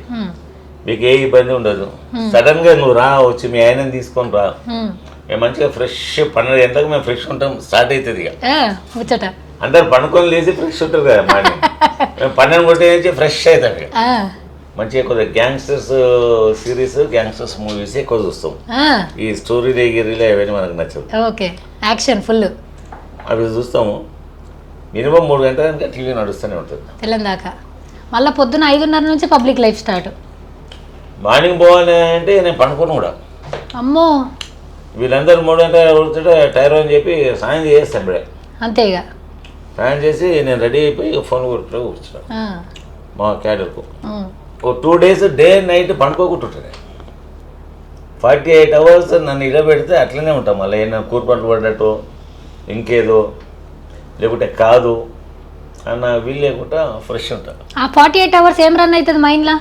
మీకు ఏ ఇబ్బంది ఉండదు. సడన్గా నువ్వు వచ్చి మీ ఆయనని తీసుకొని రా, మేము మంచిగా ఫ్రెష్ 12 గంటలకు మేము ఫ్రెష్ ఉంటాం, స్టార్ట్ అవుతుంది. ఇక అందరు పనుకొని లేచి ఫ్రెష్ ఉంటారు కదా మార్నింగ్, మేము 12 కొట్టే ఫ్రెష్ అవుతాం. మంచిగా కొద్దిగా గ్యాంగ్స్టర్స్ సిరీస్, గ్యాంగ్స్టర్స్ మూవీస్ ఎక్కువ చూస్తాం. ఈ స్టోరీ గిరీలు అవన్నీ మనకు నచ్చదు. ఓకే, యాక్షన్ ఫుల్ అవి చూస్తాము. మినిమం 3 గంటల కనుక టీవీ నడుస్తూనే ఉంటుంది తెల్లందాకా. మళ్ళీ పొద్దున 5:30 నుంచి పబ్లిక్ లైఫ్ స్టార్ట్. మార్నింగ్ పోవాలి అంటే నేను పనుకోను కూడా. అమ్మో, వీళ్ళందరూ 3 గంటలు కొడుతుంటే టైర్ అని చెప్పి సాయం చేస్తాను ఇప్పుడే. అంతేగా ప్లాన్ చేసి నేను రెడీ అయిపోయి ఫోన్ కొట్టులో కూర్చున్నాను ఆ, మా క్యాడర్కు. ఉమ్, ఓ 2 days డే నైట్ పండుకోకుంటుంటాను. 48 hours నన్ను ఇలా పెడితే అట్లనే ఉంటాం. మళ్ళీ ఏమైనా కూరపంటలు పడ్డట్టు ఇంకేదో లేకుంటే కాదు అన్న వీలు లేకుండా ఫ్రెష్ ఉంటా. ఆ 48 hours ఏం రన్ అవుతుంది మైండ్లో?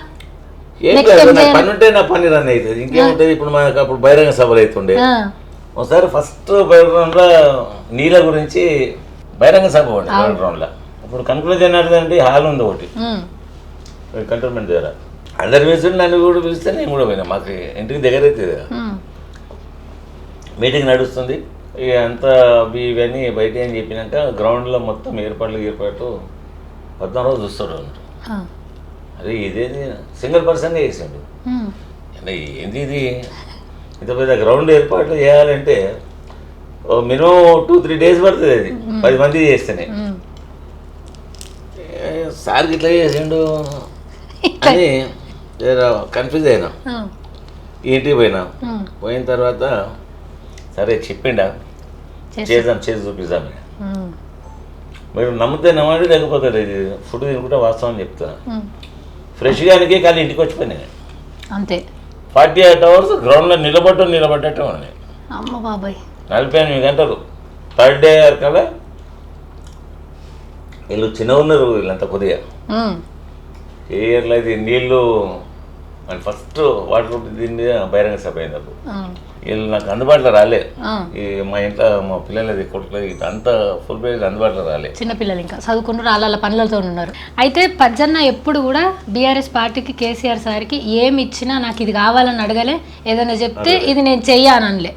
ఏం లేదు, నాకు పని ఉంటే నా పని రన్ అవుతుంది. ఇంకేముంటుంది, ఇప్పుడు మనకు అప్పుడు బహిరంగ సభలు అవుతుండే. ఒకసారి ఫస్ట్ బహిరంగంలో నీళ్ళ గురించి బహిరంగ సభ ఉండే బహిరంగంలో. అప్పుడు కంక్లూజన్ ఏంటంటే హాల్ ఉంది ఒకటి కంటోన్మెంట్ దగ్గర. అందరు పిలిచి నన్ను కూడా పిలిస్తే నేను కూడా పోయినా. మాకు ఇంటికి దగ్గర అవుతుంది కదా, మీటింగ్ నడుస్తుంది. ఇక అంతా ఇవన్నీ బయట అని చెప్పినాక గ్రౌండ్లో మొత్తం ఏర్పాటు 14 రోజులు చూస్తాడు అన్నట్టు. అదే ఇదేది సింగిల్ పర్సన్గా చేసాడు. అంటే ఏంది ఇది, ఇంత పెద్ద గ్రౌండ్ ఏర్పాట్లు చేయాలంటే మినిమం 2-3 days పడుతుంది. అది 10 మంది చేస్తేనే. సార్కి ఇట్లా చేసిండు అని కన్ఫ్యూజ్ అయినా. ఇంటికి పోయిన తర్వాత సరే చెప్పిండా చేద్దాం, చేసి చూపిద్దాం. మీరు నమ్మితే నమ్మండి, లేకపోతే ఇది ఫుడ్ తినుకుంటే వాస్తవం చెప్తాను. ఫ్రెష్గానికి కానీ ఇంటికి వచ్చిపోయినాయి అంతే. 48 hours గ్రౌండ్లో నిలబడ్డట్టు ఉన్నాయి. అమ్మ బాబాయ్ 48 గంటలు. థర్డ్ డే కల్లా వీళ్ళు చిన్న ఉన్నారు, వీళ్ళంతా కొద్దిగా ఏర్లో ఇది నీళ్ళు అని ఫస్ట్ వాటర్ దీన్ని బహిరంగ సభ అయినప్పుడు వీళ్ళు నాకు అందుబాటులో రాలే. ఈ మా ఇంట్లో మా పిల్లలది కొడుకులది అంతా ఫుల్ పేజ్ అందుబాటులో రాలే. చిన్నపిల్లలు ఇంకా చదువుకున్నారు, వాళ్ళ పనులతో ఉన్నారు. అయితే పజ్జన్న ఎప్పుడు కూడా బీఆర్ఎస్ పార్టీకి కేసీఆర్ సార్కి ఏమి ఇచ్చినా నాకు ఇది కావాలని అడగలే, ఏదైనా చెప్తే ఇది నేను చెయ్యానలే.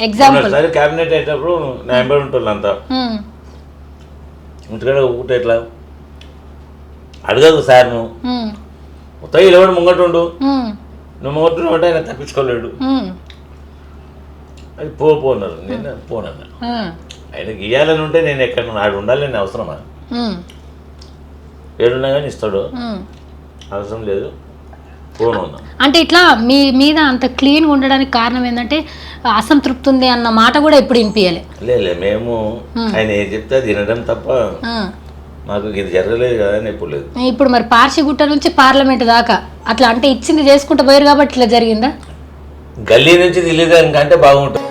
ఎగ్జాంపుల్ సరే క్యాబినెట్ అయ్యేటప్పుడు నా ఎంబడి ఉంటుంది అంతా ఇంటికాడ ఒకటి ఎట్లా అడగదు సార్, నువ్వు మొత్తం ఇలా ముంగట ఉండు, నువ్వు ముంగట అంటే ఆయన తప్పించుకోలేడు. అది పోన్నారు, నేను పోనన్నా. ఆయనకి ఇవ్వాలని ఉంటే నేను ఎక్కడ నాడు ఉండాలని అవసరమా? ఏడున్నా కానీ ఇస్తాడు, అవసరం లేదు పోను ఉన్నా. అంటే ఇట్లా మీ మీద అంత క్లీన్గా ఉండడానికి కారణం ఏంటంటే అసంతృప్తి ఉంది అన్న మాట కూడా ఎప్పుడు వినిపించలే. లేదు, మేము ఆయన ఏం చెప్తే అది వినడం తప్ప మాకు ఇది జరగలేదు కదా అని ఎప్పుడు లేదు. ఇప్పుడు మరి పార్షిగుట్ట నుంచి పార్లమెంట్ దాకా అట్లా అంటే ఇచ్చింది చేసుకుంటూ పోయారు కాబట్టి ఇట్లా జరిగిందా? గల్లీ నుంచి ఢిల్లీ దానికి అంటే బాగుంటుంది.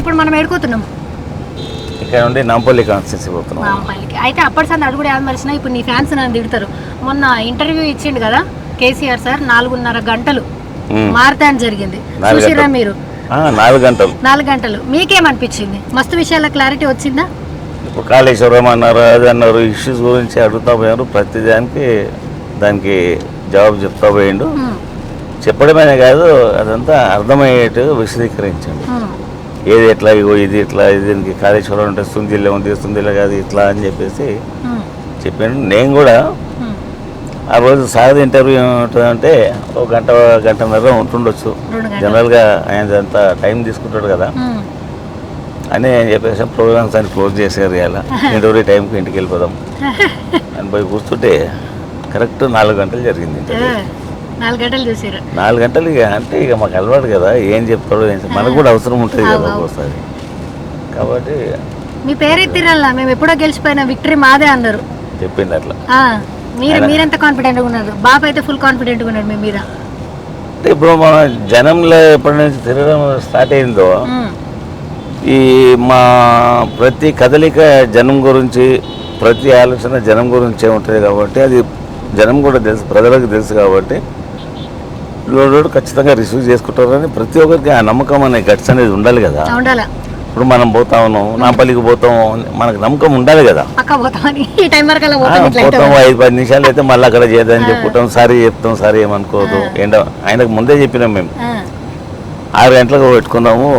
ఇప్పుడు మనం ఎడుకుతున్నాం ఇక్కడ నుండి నాంపల్లి కాన్స్టిట్యూన్సీ పోతున్నాం. నాంపల్లికి అయితే అప్పటి సంది అడుగుడు ఏది మరిచినా ఇప్పుడు నీ ఫ్యాన్స్ నన్ను తిడతారు. మొన్న ఇంటర్వ్యూ ఇచ్చిండు కదా కేసీఆర్ సార్, 4.5 గంటలు మారతాన్ జరిగింది చూసిరా మీరు? 4 గంటలు మీకేమనిపించింది? మస్తు విషయాల క్లారిటీ వచ్చిందా? ఇప్పుడు కాళేశ్వరం అన్నారు, అది అన్నారు, ఇష్యూస్ గురించి అడుగుతా పోయారు. ప్రతి దానికి జవాబు చెప్తా పోయిండు. చెప్పడమే కాదు, అదంతా అర్థమయ్యేట్టు విశదీకరించండి. ఏది ఎట్లా, ఇగో ఇది ఇట్లా, ఇది దీనికి కాళేశ్వరం అంటే సుందిలే ఉంది, సుందిలే కాదు ఇట్లా అని చెప్పేసి చెప్పాను. నేను కూడా ఆ రోజు సాగద ఇంటర్వ్యూ ఏముంటుందంటే ఒక గంటన్నర ఉంటుండొచ్చు. జనరల్గా ఆయన అంతా టైం తీసుకుంటాడు కదా అని చెప్పేసి ప్రోగ్రామ్స్ అని క్లోజ్ చేశారు. ఇలా ఇంటర్వ్యూ టైంకి ఇంటికి వెళ్ళిపోదాం అని పోయి కూర్చుంటే కరెక్ట్ 4 గంటలు జరిగింది ఇంటర్వ్యూ. 4 గంటలు చూసారు. 4 గంటలు ఇక అంటే ఇక మాకు అలవాటు కదా, ఏం చెప్తాడో మనకు కూడా అవసరం ఉంటుంది కదా ఒక్కోసారి. కాబట్టి మీ పేరు ఎత్తిరల్లా మేము ఎప్పుడో గెలిచిపోయినా విక్టరీ మాదే అన్నారు, చెప్పింది అట్లా. మీరెంత కాన్ఫిడెంట్గా ఉన్నారు? బాబు అయితే ఫుల్ కాన్ఫిడెంట్గా ఉన్నాడు మీ మీద. అంటే ఇప్పుడు మన జనంలో ఎప్పటి నుంచి తిరగడం స్టార్ట్ అయిందో, ఈ మా ప్రతి కదలిక జనం గురించి, ప్రతి ఆలోచన జనం గురించే ఉంటుంది కాబట్టి అది జనం కూడా తెలుసు, ప్రజలకు తెలుసు కాబట్టి లోడు ఖచ్చితంగా రిసీవ్ చేసుకుంటారని ప్రతి ఒక్కరికి ఆ నమ్మకం అనే గట్స్ అనేది ఉండాలి కదా. ఇప్పుడు మనం పోతా ఉన్నాం, నాంపల్లికి పోతాం, మనకు నమ్మకం ఉండాలి కదా. పోతాం 5-10 నిమిషాలు అయితే మళ్ళీ అక్కడ చేద్దామని చెప్పుకుంటాం, సారీ చెప్తాం, సారీ ఏమనుకోదు. ఎండ ఆయనకు ముందే చెప్పినాం, మేము 6 గంటలకు పెట్టుకున్నాము,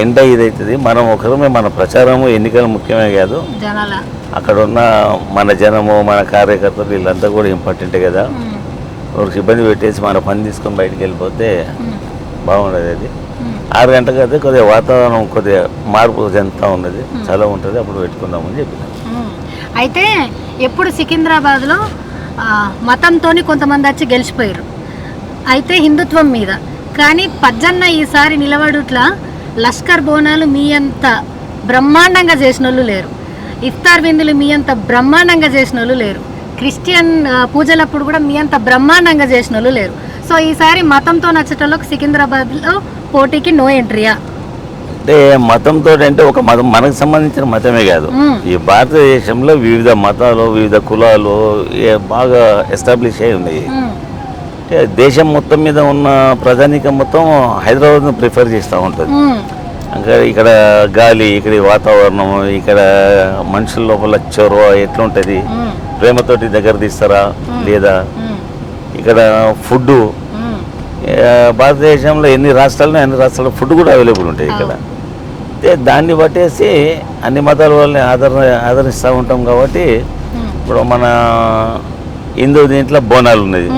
ఎండ ఇదవుతుంది. మనం ఒకరమే మన ప్రచారము ఎన్నికలు ముఖ్యమే కాదు, అక్కడ ఉన్న మన జనము, మన కార్యకర్తలు వీళ్ళంతా కూడా ఇంపార్టెంటే కదా. ఒకరికి ఇబ్బంది పెట్టేసి మన పని తీసుకొని బయటికి వెళ్ళిపోతే బాగుండదు. అది 6 గంటలకు అయితే కొద్దిగా వాతావరణం కొద్దిగా మార్పు చెందుతూ ఉన్నది, చాలా ఉంటుంది, అప్పుడు పెట్టుకుందామని చెప్పిన. అయితే ఎప్పుడు సికింద్రాబాద్లో మతంతో కొంతమంది వచ్చి గెలిచిపోయారు, అయితే హిందుత్వం మీద. కానీ పజ్జన్న ఈసారి నిలబడుట్లా లష్కర్ బోనాలు మీ అంత బ్రహ్మాండంగా చేసిన వాళ్ళు లేరు, ఇఫ్తార్ విందులు మీ అంత బ్రహ్మాండంగా చేసిన వాళ్ళు లేరు, క్రిస్టియన్ పూజలప్పుడు కూడా మీ అంత బ్రహ్మాండంగా చేసిన వాళ్ళు లేరు. సో ఈసారి మతంతో నచ్చటంలోకి సికింద్రాబాద్లో పోటీకి నో ఎంట్రీయా? అంటే మతంతో అంటే ఒక మతం మనకు సంబంధించిన మతమే కాదు, ఈ భారతదేశంలో వివిధ మతాలు వివిధ కులాలు బాగా ఎస్టాబ్లిష్ అయి ఉన్నాయి. అంటే దేశం మొత్తం మీద ఉన్న ప్రజానీకం మొత్తం హైదరాబాద్ను ప్రిఫర్ చేస్తూ ఉంటుంది. ఇంకా ఇక్కడ గాలి, ఇక్కడ వాతావరణం, ఇక్కడ మనుషుల లోపల చొరవ ఎట్లుంటుంది, ప్రేమతోటి దగ్గర తీస్తారా లేదా, ఇక్కడ ఫుడ్ భారతదేశంలో ఎన్ని రాష్ట్రాల్లో ఫుడ్ కూడా అవైలబుల్ ఉంటాయి ఇక్కడ. అయితే దాన్ని బట్టేసి అన్ని మతాల వాళ్ళని ఆదరిస్తూ ఉంటాం కాబట్టి ఇప్పుడు మన హిందూ దీంట్లో బోనాలు ఉన్నది,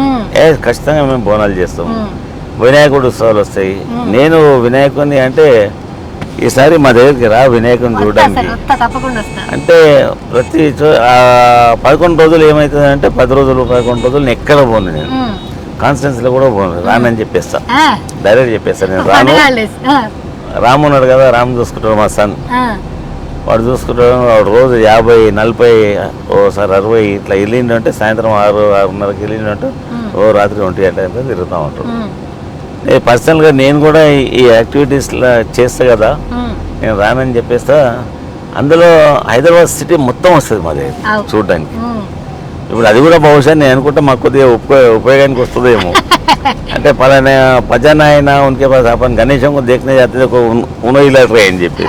ఖచ్చితంగా మేము బోనాలు చేస్తాము. వినాయకుడు ఉత్సవాలు వస్తాయి. నేను వినాయకుడిని అంటే ఈసారి మా దగ్గరికి రా వినాయకుడిని చూడడానికి అంటే ప్రతి 11 రోజులు ఏమవుతుంది అంటే 10 రోజులు 11 రోజులు ఎక్కడ పోను, నేను కాన్స్టిట్యున్సీలో కూడా పోను, రానని చెప్పేస్తా, డైరెక్ట్ చెప్పేస్తాను నేను రాను. రాము ఉన్నాడు కదా, రాము చూసుకుంటాడు మా సన్, వాడు చూసుకుంటాడు. వాడు రోజు 50, 40, ఓసారి 60 ఇట్లా వెళ్ళిండంటే సాయంత్రం 6, 6:30కి వెళ్ళిండంటే ఓ రాత్రి 1 గంట తిరుగుతూ ఉంటాడు. పర్సనల్గా నేను కూడా ఈ యాక్టివిటీస్లో చేస్తా కదా, నేను రానని చెప్పేస్తా. అందులో హైదరాబాద్ సిటీ మొత్తం వస్తుంది మా దగ్గర చూడడానికి. ఇప్పుడు అది కూడా బహుశా నేను అనుకుంటా మాకు కొద్దిగా ఉపయోగానికి వస్తుందేమో. అంటే పలానా పజానా అయినా ఉనికి పాస్ अपन గణేశం को देखने जाते थे उन्हों ही लग रहे అని చెప్పి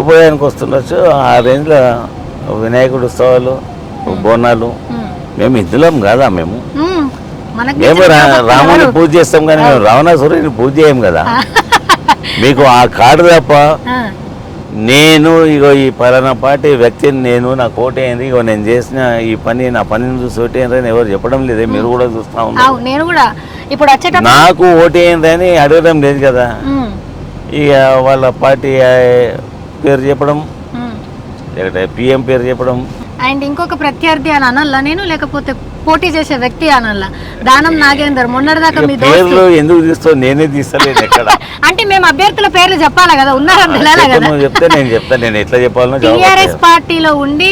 ఉపయోగానికి వస్తుండొచ్చు. ఆ రేంజ్లో వినాయకుడు ఉత్సవాలు, బోనాలు, మేము హిందువులం కాదా, మేము రాముని పూజ చేస్తాం కానీ మేము రావణాసురుడిని పూజ చేయం కదా. మీకు ఆ కార్డు తప్ప నేను ఇగో ఈ పలానా పార్టీ వ్యక్తిని నేను నాకు ఓటు అయింది, ఇగో నేను చేసిన ఈ పని నా పనిని చూసి ఓటు అయిందని ఎవరు చెప్పడం లేదే, మీరు కూడా చూస్తా ఉన్నారు. నేను కూడా ఇప్పుడు నాకు ఓటు అయింది అని అడగడం లేదు కదా. ఇక వాళ్ళ పార్టీ పేరు చెప్పడం, లేకపోతే పిఎం పేరు చెప్పడం. అండ్ ఇంకొక ప్రత్యర్థి అని అనల్లా నేను, లేకపోతే పోటీ చేసే వ్యక్తి అనల్లా. దానం నాగేందర్ మొన్నటిదాకా మీ పేర్లు ఎందుకు తీస్తావు, నేనే తీస్తలేదు ఎక్కడ. అంటే మేము అభ్యర్థుల పేర్లు చెప్పాలా కదా, ఉన్నారని తెలియాలి కదా. చెప్తే నేను చెప్తాను, నేను ఎట్లా చెప్పాలనో. టీఆర్ఎస్ పార్టీలో ఉండి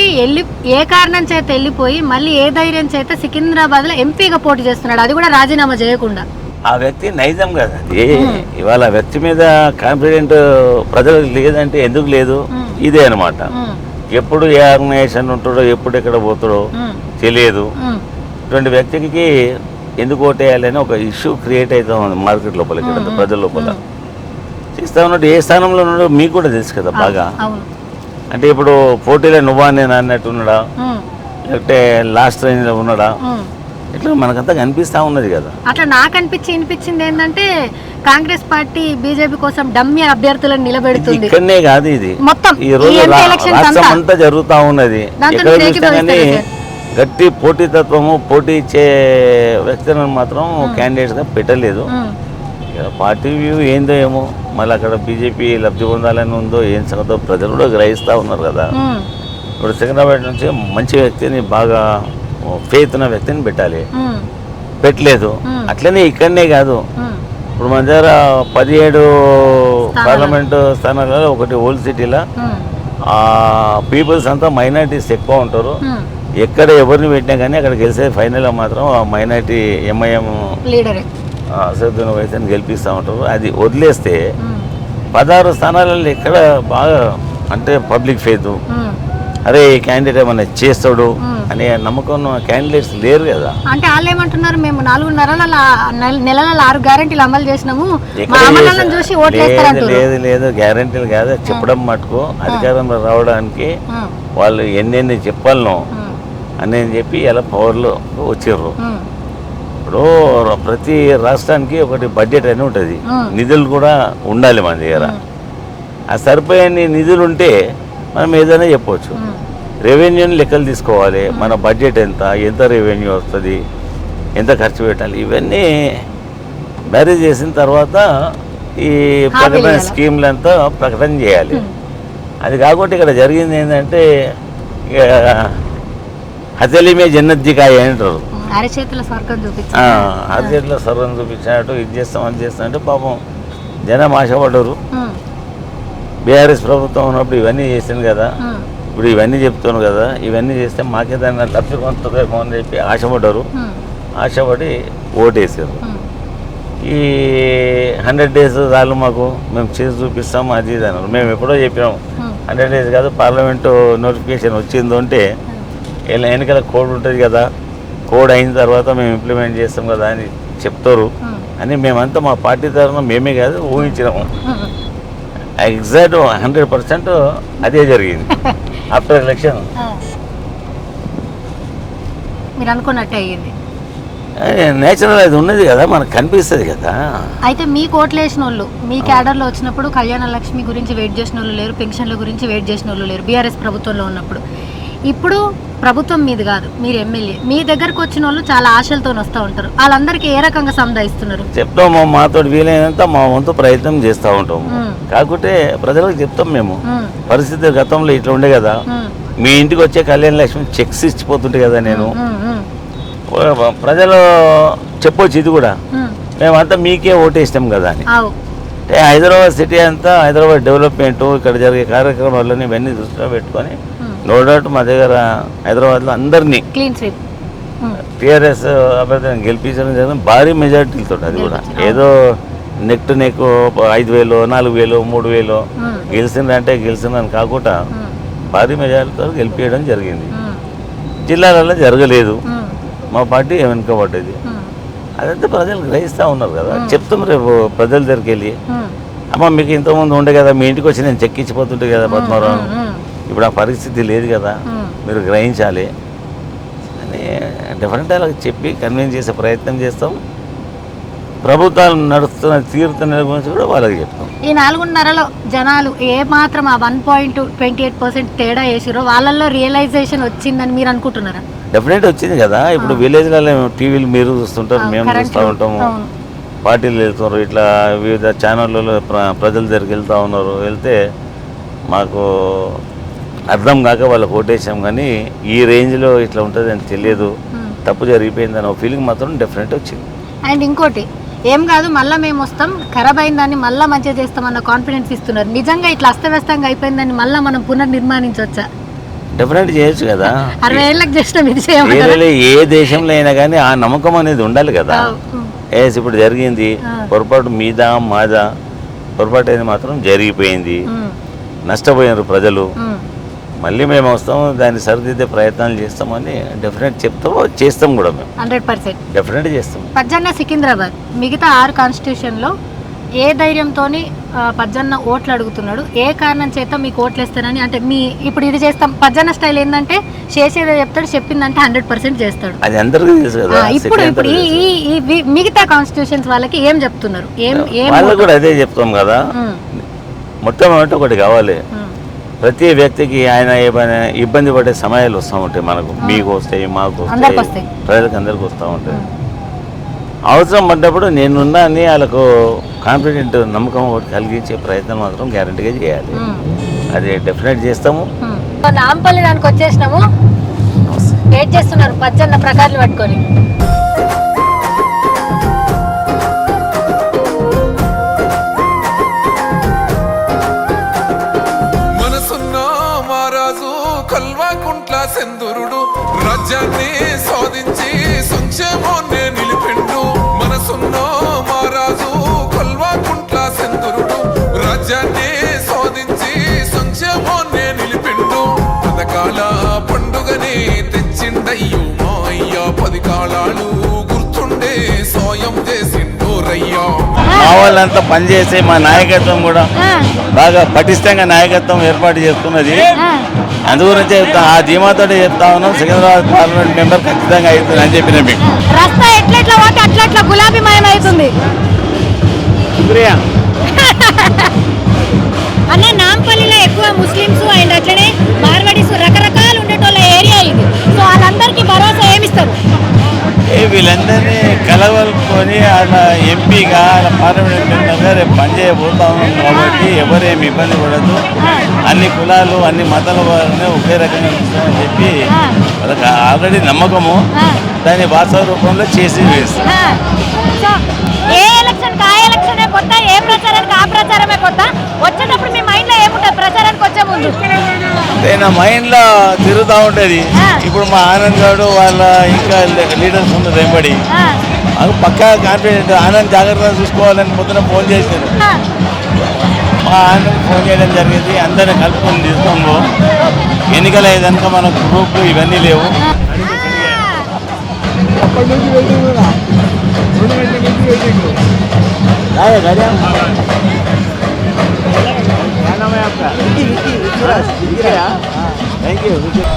ఏ కారణం చేత వెళ్ళిపోయి మళ్ళీ ఏ ధైర్యం చేత సికింద్రాబాద్ లో ఎంపీగా పోటీ చేస్తున్నాడు, అది కూడా రాజీనామా చేయకుండా. ఆ వ్యక్తి నైజం కదా, ఇవాళ వ్యక్తి మీద కాన్ఫిడెంట్ ప్రజలకు లేదంటే ఎందుకు లేదు, ఇదే అనమాట. ఎప్పుడు ఏ ఆర్గనైజేషన్ ఉంటాడో ఎప్పుడు ఎక్కడ పోతాడో తెలియదు. ఇటువంటి వ్యక్తికి ఎందుకు ఓటేయాలని ఒక ఇష్యూ క్రియేట్ అవుతా ఉంది మార్కెట్ లోపల, ఇక్కడ ప్రజల లోపల. చేస్తా ఉన్నట్టు ఏ స్థానంలో ఉన్నాడో మీకు కూడా తెలుసు కదా బాగా. అంటే ఇప్పుడు పోటీలో నువ్వా నేను అన్నట్టు ఉన్నాడా, లేకపోతే లాస్ట్ రేంజ్లో ఉన్నాడా, ఇట్లా మనకంతా కనిపిస్తా ఉన్నది కదా. అట్లా నాకు అనిపించింది ఏంటంటే కాంగ్రెస్ పార్టీ బీజేపీ కోసం డమ్మీ అభ్యర్థులను నిలబెడుతుంది. ఇక్కడనే కాదు, ఇది మొత్తం ఈ రోజు రాష్ట్రం అంతా జరుగుతూ ఉన్నది. ఎక్కడ చూసినా కానీ గట్టి పోటీతత్వము, పోటీ ఇచ్చే వ్యక్తులను మాత్రం క్యాండిడేట్స్గా పెట్టలేదు. పార్టీ వ్యూ ఏందో ఏమో, మళ్ళీ అక్కడ బీజేపీ లబ్ధి పొందాలని ఉందో ఏం సంగతో ప్రజలు కూడా గ్రహిస్తూ ఉన్నారు కదా. ఇప్పుడు సికింద్రాబాద్ నుంచి మంచి వ్యక్తిని, బాగా ఫెయిత్ ఉన్న వ్యక్తిని పెట్టాలి, పెట్టలేదు. అట్లనే ఇక్కడనే కాదు, ఇప్పుడు మన దగ్గర 17 పార్లమెంటు స్థానాలలో ఒకటి ఓల్డ్ సిటీలో పీపుల్స్ అంతా మైనారిటీస్ ఎక్కువ ఉంటారు. ఎక్కడ ఎవరిని పెట్టినా కానీ అక్కడ గెలిచే ఫైనల్లో మాత్రం ఎంఐఎం లీడర్ అసదుద్దీన్ ఓవైసీని గెలిపిస్తూ ఉంటారు. అది వదిలేస్తే 16 స్థానాలలో ఎక్కడ బాగా అంటే పబ్లిక్ ఫెయిత్, అరే ఈ క్యాండిడేట్ ఏమన్నా చేస్తాడు అనే నమ్మకం క్యాండిడేట్స్ లేరు కదా. అంటే వాళ్ళు ఏమంటున్నారు, మేము 4 నెలల 6 గ్యారెంటీలు అమలు చేసినాము, చూసి లేదు గ్యారెంటీలు కాదు చెప్పడం మటుకు. అధికారంలో రావడానికి వాళ్ళు ఎన్నెన్ని చెప్పాలనో అని చెప్పి ఇలా పవర్లో వచ్చిర్రు. ఇప్పుడు ప్రతి రాష్ట్రానికి ఒకటి బడ్జెట్ అని ఉంటుంది, నిధులు కూడా ఉండాలి మన దగ్గర. ఆ సరిపోయే నిధులు ఉంటే మనం ఏదైనా చెప్పవచ్చు. రెవెన్యూని లెక్కలు తీసుకోవాలి, మన బడ్జెట్ ఎంత రెవెన్యూ వస్తుంది, ఎంత ఖర్చు పెట్టాలి, ఇవన్నీ మ్యారేజ్ చేసిన తర్వాత ఈ ప్రకటన స్కీమ్లంతా ప్రకటన చేయాలి. అది కాకుండా ఇక్కడ జరిగింది ఏంటంటే ఇక హతలి మే జన్నత్ దికాయ అంటారు. అరచేతుల స్వర్గం చూపించి అరచేతిలో సర్వం చూపించినట్టు ఇది చేస్తాం అది చేస్తాం అంటే పాపం జనం ఆశపడ్డారు. బీఆర్ఎస్ ప్రభుత్వం ఉన్నప్పుడు ఇవన్నీ చేసింది కదా, ఇప్పుడు ఇవన్నీ చెప్తాను కదా, ఇవన్నీ చేస్తే మాకే దాన్ని లబ్ధి పొందుతుందేమో అని చెప్పి ఆశపడ్డారు. ఆశపడి ఓటేసారు. ఈ 100 days చాలు మాకు, మేము చేసి చూపిస్తాము అది ఇది అన్నారు. మేము ఎప్పుడో చెప్పినాము 100 days కాదు, పార్లమెంటు నోటిఫికేషన్ వచ్చిందో అంటే ఇలా ఎన్నికల కోడ్ ఉంటుంది కదా, కోడ్ అయిన తర్వాత మేము ఇంప్లిమెంట్ చేస్తాం కదా అని చెప్తారు అని మేమంతా మా పార్టీ తరఫున మేమే కాదు ఊహించినాము. ఎగ్జాక్ట్ 100% అదే జరిగింది. ఆఫ్టర్ ఎలక్షన్ మీరు అనుకున్నట్టే అయ్యింది. నేచురల్ అది ఉన్నది కదా, మనకు కనిపిస్తుంది కదా. అయితే మీకు ఓట్లు వేసిన వాళ్ళు మీ క్యాడర్లో వచ్చినప్పుడు కళ్యాణ లక్ష్మి గురించి వెయిట్ చేసిన వాళ్ళు లేరు, పెన్షన్ల గురించి వెయిట్ చేసిన వాళ్ళు లేరు బీఆర్ఎస్ ప్రభుత్వంలో ఉన్నప్పుడు. ఇప్పుడు ప్రభుత్వం మీది కాదు, మీరు ఎమ్మెల్యే, మీ దగ్గరకు వచ్చిన వాళ్ళు చాలా ఆశలతో వస్తూ ఉంటారు. వాళ్ళందరికీ ఏ రకంగా సంధాయిస్తున్నారు? చెప్తాము, మాతో వీలైనంత మా వంతు ప్రయత్నం చేస్తూ ఉంటాము. కాకుంటే ప్రజలకు చెప్తాం మేము, పరిస్థితి గతంలో ఇట్లా ఉండే కదా, మీ ఇంటికి వచ్చే కళ్యాణ లక్ష్మి చెక్స్ ఇచ్చిపోతుంటే కదా, నేను ప్రజలు చెప్పొచ్చు ఇది కూడా, మేమంతా మీకే ఓటేస్తాం కదా అని. అంటే హైదరాబాద్ సిటీ అంతా, హైదరాబాద్ డెవలప్మెంట్, ఇక్కడ జరిగే కార్యక్రమాలను ఇవన్నీ దృష్టిలో పెట్టుకొని నో డౌట్ మా దగ్గర హైదరాబాద్లో అందరినీ టీఆర్ఎస్ అభ్యర్థిని గెలిపించడం జరిగింది భారీ మెజార్టీలతో. అది కూడా ఏదో నెక్ టు నెక్ 5,000, 4,000, 3,000 గెలిచిందంటే గెలిచిందని కాకుండా భారీ మెజార్టీతో గెలిపించడం జరిగింది. జిల్లాలలో జరగలేదు, మా పార్టీ వెనుకబడ్డది. అదంతా ప్రజలు గ్రహిస్తూ ఉన్నారు కదా. చెప్తాం రేపు ప్రజల దగ్గరికి వెళ్ళి, అమ్మ మీకు ఇంతకుముందు ఉండే కదా, మీ ఇంటికి వచ్చి నేను చెక్కించిపోతుంటే కదా పద్మారావు, ఇప్పుడు ఆ పరిస్థితి లేదు కదా, మీరు గ్రహించాలి అని డిఫరెంట్ అలా చెప్పి కన్విన్స్ చేసే ప్రయత్నం చేస్తాం. ప్రభుత్వాలు నడుస్తున్న తీరుతున్న గురించి కూడా వాళ్ళకి చెప్తాం. ఈ 4.5 జనాలు ఏ మాత్రం ఆ 1.28% తేడా వేసిరో వాళ్ళల్లో రియలైజేషన్ వచ్చిందని మీరు అనుకుంటున్నారా? డెఫినెట్ వచ్చింది కదా. ఇప్పుడు విలేజ్లలో టీవీలు మీరు చూస్తుంటారు, మేము చూస్తూ ఉంటాము, పార్టీలు వెళ్తున్నారు, ఇట్లా వివిధ ఛానళ్ళలో ప్రజల దగ్గరికి వెళ్తూ ఉన్నారు. వెళ్తే మాకు అర్థం కాక వాళ్ళకి ఓటేసాం, కానీ ఈ రేంజ్లో ఇట్లా ఉంటుంది అని తెలియదు, తప్పు జరిగిపోయిందని ఒక ఫీలింగ్ మాత్రం డెఫినెట్ వచ్చింది. అండ్ ఇంకోటి ఏం కాదు, మళ్ళీ మేము వస్తాం, ఖరాబ్ అయిందాన్ని మళ్ళీ మంచిగా చేస్తామన్న కాన్ఫిడెన్స్ ఇస్తున్నారు. నిజంగా ఇట్లా అస్తవ్యస్తంగా అయిపోయిందని మళ్ళీ మనం పునర్నిర్మాణించవచ్చా? డెఫినెట్ చేయొచ్చు కదా. 60 ఏళ్ళకి చేసినాం ఇది చేయమంటారా? ఏ దేశంలో అయినా కానీ ఆ నమ్మకం అనేది ఉండాలి కదా. ఇప్పుడు జరిగింది పొరపాటు మీద మాదా, పొరపాటు అనేది మాత్రం జరిగిపోయింది, నష్టపోయినారు ప్రజలు, మళ్ళీ మేము వస్తాము, దాన్ని సరిదిద్దే ప్రయత్నాలు చేస్తామని డెఫినెట్ చెప్తాము, చేస్తాం కూడా మేము 100% డెఫినెట్ చేస్తాం. పజ్జన్న సికింద్రాబాద్ మిగతా 6 కాన్స్టిట్యూషన్లో ఏ ధైర్యంతో పజ్జన్న ఓట్లు అడుగుతున్నాడు, ఏ కారణం చేత మీకు ఓట్లు వేస్తారని? అంటే మీ ఇప్పుడు ఇది చేస్తాం, పజ్జన్న స్టైల్ ఏంటంటే చేసేదో చెప్తాడు, చెప్పిందంటే 100% చేస్తాడు, అది అందరికీ తెలుసు కదా. ఇప్పుడు ఈ మిగతా కాన్స్టిట్యూషన్స్ వాళ్ళకి ఏం చెప్తున్నారు? వాళ్ళకి కూడా అదే చెప్తాం కదా. మొట్టమొదటి ఒకటి కావాలి, ప్రతి వ్యక్తికి ఆయన ఏమైనా ఇబ్బంది పడే సమయాలు వస్తూ ఉంటాయి, మనకు మీకు వస్తాయి, మాకు వస్తాయి, ప్రజలకు అందరికి వస్తూ ఉంటాయి. అవసరం పడ్డప్పుడు నేనున్నా అని వాళ్ళకు కాన్ఫిడెంట్ నమ్మకం కలిగించే ప్రయత్నం మాత్రం గ్యారంటీగా చేయాలి, అది డెఫినెట్ చేస్తాము. నాంపల్లి దానికి వచ్చేసినాము, వెయిట్ చేస్తున్నారు పజ్జన్న ప్రకారాలు పట్టుకొని. కల్వాకుంట్ల సెందురుడు రాజ్యాన్ని సాధించి సంక్షేమాన్ని నిలిపిండు. మనసున్న మహారాజు కల్వాకుంట్ల సెందురుడు రాజ్యాన్ని సాధించి సంక్షేమాన్ని నిలిపిండు. పథకాల పండుగని తెచ్చిండయ్యో మా అయ్యా, 10 కాలాలు గుర్తుండే సాయం చేసిండు రయ్యా. మా వాళ్ళంతా పనిచేసి మా నాయకత్వం కూడా బాగా పటిష్టంగా నాయకత్వం ఏర్పాటు చేస్తున్నది. అందుగురించి చెప్తాం, ఆ ధీమాతో చెప్తా ఉన్నాం, సికింద్రాబాద్ పార్లమెంట్ మెంబర్ ఖచ్చితంగా అవుతుంది అని చెప్పిన మీకు. రస్తా ఎట్లా పోతే అట్లా గులాబీమయం అవుతుంది అన్న. నాంపల్లిలో ఎక్కువ ముస్లిమ్స్ అండ్ అట్లనే మార్వాడీస్ రకరకాలు ఉండేటోళ్ళ ఏరియా ఇది. సో వాళ్ళందరికీ భరోసా ఏమిస్తారు? వీళ్ళందరినీ కళ కలవలుకొని అలా ఎంపీగా అలా పార్లమెంట్ మెంబర్గా రేపు పనిచేయబోతా ఉన్నాం కాబట్టి ఎవరేమి ఇబ్బంది పడద్దు, అన్ని కులాలు అన్ని మతాల వారిని ఒకే రకంగా చూస్తామని చెప్పి వాళ్ళకి ఆల్రెడీ నమ్మకము, దాన్ని వాస్తవ రూపంలో చేసి వేస్తాం. సో ఏ ఎలక్షన్కి ఆ ఎలక్షనే కొత్త, ఏ ప్రచారానికి ఆ ప్రచారమే కొత్త. వచ్చేటప్పుడు మీ మైండ్లో ఏముంటుంది ప్రచారానికి వచ్చే ముందు? అంటే నా మైండ్లో తిరుగుతూ ఉంటుంది. ఇప్పుడు మా ఆనంద్ గారు వాళ్ళ ఇంకా లీడర్స్ ఉన్నారు వెంబడి, అది పక్కా కాన్ఫిడెంట్. ఆనంద్ జాగ్రత్తగా చూసుకోవాలని పొద్దున ఫోన్ చేశారు. మా ఆనంద్ ఫోన్ చేయడం జరిగింది, అందరిని కలుపుకొని తీసుకోము. ఎన్నికలు అయ్యేదాక మన గ్రూప్లు ఇవన్నీ లేవు.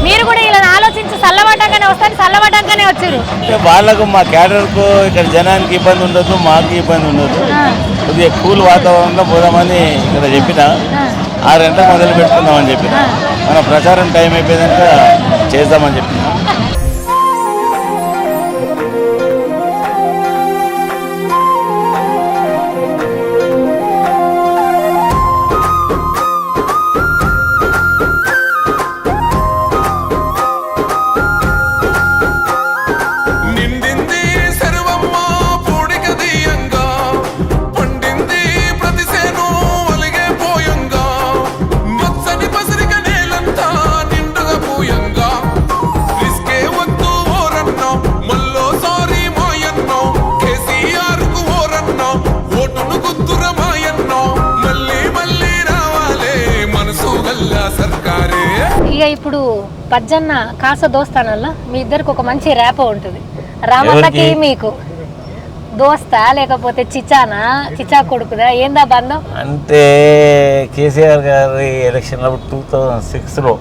మీరు కూడా ఇలా ఆలోచించి చల్లబడ్డాకనే వస్తారు, చల్లబడ్డాకనే వచ్చారు. వాళ్ళకు మా క్యాడర్కు ఇక్కడ జనానికి ఇబ్బంది ఉండదు, మాకు ఇబ్బంది ఉండదు. కొద్దిగా కూల్ వాతావరణంలో పోదామని ఇక్కడ చెప్పిన 6 గంటలకు మొదలు పెట్టుకుందామని చెప్పిన. మన ప్రచారం టైం అయిపోయాక చేద్దామని చెప్పిన. నిండింది సర్వమ్మ పూడిక దీయంగా, పండింది ప్రతి సేను అలిగే పోయంగా, మచ్చని పసిరిక నేలంతా నిండుగా పూయంగా, రిస్కే వద్దు ఓరన్నో మళ్ళోసారి మాయన్నో, కేసీఆర్ కు ఓరన్నో ఓటును గుద్దుర మాయన్నో, మళ్ళీ మళ్ళీ రావాలే మనసు గల్లా సర్కారే. ఇక ఇప్పుడు పజ్జన్న కాస దోస్తానల్లా మీ ఇద్దరికి ఒక మంచి ర్యాప్ ఉంటుంది. రామన్నకి మీకు దోస్తా లేకపోతే చిచానా, చిచా కొడుకుదా, ఏందా బంధం? అంటే కేసీఆర్ గారి ఎలక్షన్ 2006లో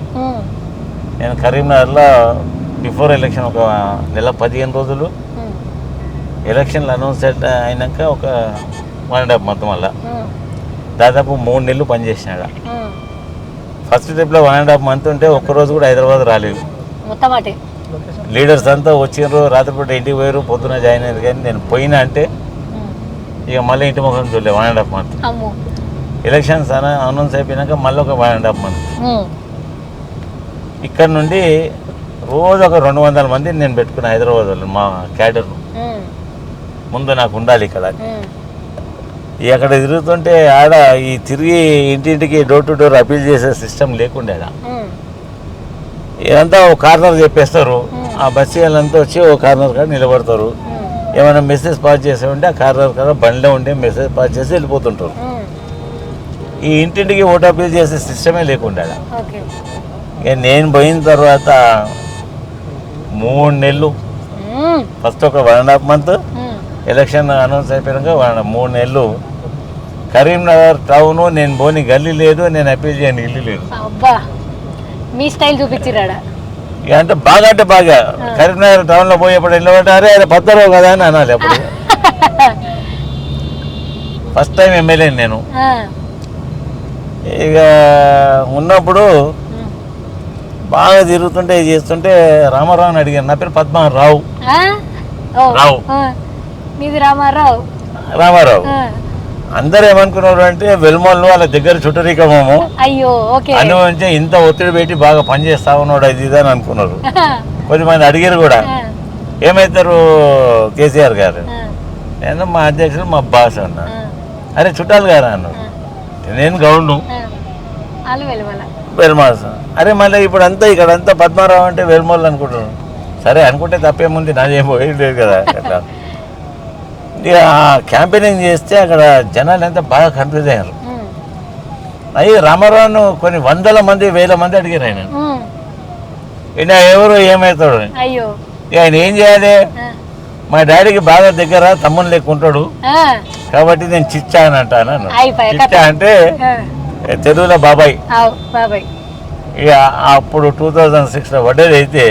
నేను కరీంనగర్లో బిఫోర్ ఎలక్షన్ ఒక నెల 15 రోజులు, ఎలక్షన్లు అనౌన్స్ అయినాక ఒక 1.5 month మళ్ళా దాదాపు 3 నెలలు పనిచేసినాడు. ఫస్ట్ ట్రిప్లో 1.5 month ఉంటే ఒక్కరోజు కూడా హైదరాబాద్ రాలేదు. మొత్తం అటే లీడర్స్ అంతా వచ్చినారు, రాత్రిపూట ఇంటికి పోయారు, పొద్దున జాయిన్ అయ్యారు. కానీ నేను పోయినా అంటే ఇక మళ్ళీ ఇంటి ముఖం చూడలేదు 1.5 month. ఎలక్షన్స్ అనౌన్స్ అయిపోయినాక మళ్ళీ ఒక 1.5 month. ఇక్కడ నుండి రోజు ఒక 200 మందిని నేను పెట్టుకున్నా హైదరాబాద్ వాళ్ళు, మా క్యాడర్ను. ముందు నాకు ఉండాలి ఇక్కడ. అక్కడ తిరుగుతుంటే ఆడ ఈ తిరిగి ఇంటింటికి డోర్ టు డోర్ అపీల్ చేసే సిస్టమ్ లేకుండే. ఇదంతా ఒక కార్నర్ చెప్పేస్తారు, ఆ బస్సు వాళ్ళంతా వచ్చి ఒక కార్నర్ కాడ నిలబడతారు. ఏమైనా మెసేజ్ పాస్ చేసే ఉంటే ఆ కార్నర్ కాడ బండిలో ఉంటే మెసేజ్ పాస్ చేసి వెళ్ళిపోతుంటారు. ఈ ఇంటింటికి ఓటు అపీల్ చేసే సిస్టమే లేకుండే. ఇక నేను పోయిన తర్వాత 3 నెలలు, ఫస్ట్ ఒక 1.5 month, ఎలక్షన్ అనౌన్స్ అయిపోయాక 3 నెలలు కరీంనగర్ టౌను నేను పోని గల్లీ లేదు, నేను అపీల్ చేయని ఇల్లు లేదు. అబ్బా మీ స్టైల్ చూపించిరాడా? ఇక అంటే బాగా కరీంనగర్ టౌన్లో పోయేప్పుడు వెళ్ళబట్టి అరే అరే భద్రరావు కదా అని అనాలి. అప్పుడు ఫస్ట్ టైం ఎమ్మెల్యే నేను. ఇక ఉన్నప్పుడు బాగా తిరుగుతుంటే చేస్తుంటే రామారావుని అడిగాను. నా పేరు పద్మారావు. మీది రామారావు? రామారావు. అందరూ ఏమనుకున్నారు అంటే వెల్మోళ్ళు వాళ్ళ దగ్గర చుట్టరికమేమో, అయ్యో అనుభవించి ఇంత ఒత్తిడి పెట్టి బాగా పనిచేస్తా ఉన్నాడు అది ఇది అని అనుకున్నారు. కొద్దిమంది అడిగారు కూడా ఏమవుతారు కేసీఆర్ గారు. నేను మా అధ్యక్షుడు మా బాస్ అన్నా. అరే చుట్టాలు గారా అన్నారు. నేను గౌండు వెల్మాస్. అరే మళ్ళీ ఇప్పుడు అంతా ఇక్కడ అంతా పద్మారావు అంటే వెల్మోళ్ళు అనుకుంటున్నాను. సరే అనుకుంటే తప్పేముంది, నాదేం పోయి లేదు కదా. అట్లా ఇక క్యాంపెయినింగ్ చేస్తే అక్కడ జనాలు అంతా బాగా కన్ఫ్యూజ్ అయ్యారు. అయ్యి రామారావును కొన్ని 100 మంది 1000 మంది అడిగారు ఆయన. ఈయన ఎవరు ఏమవుతాడు, ఆయన ఏం చేయాలి, మా డాడీకి బాగా దగ్గర తమ్ముని లెక్క ఉంటాడు కాబట్టి నేను చిచ్చా అని అంటాను. చిచ్చా అంటే తెలుగులో బాబాయ్. ఇక అప్పుడు 2006లో పడ్డది అయితే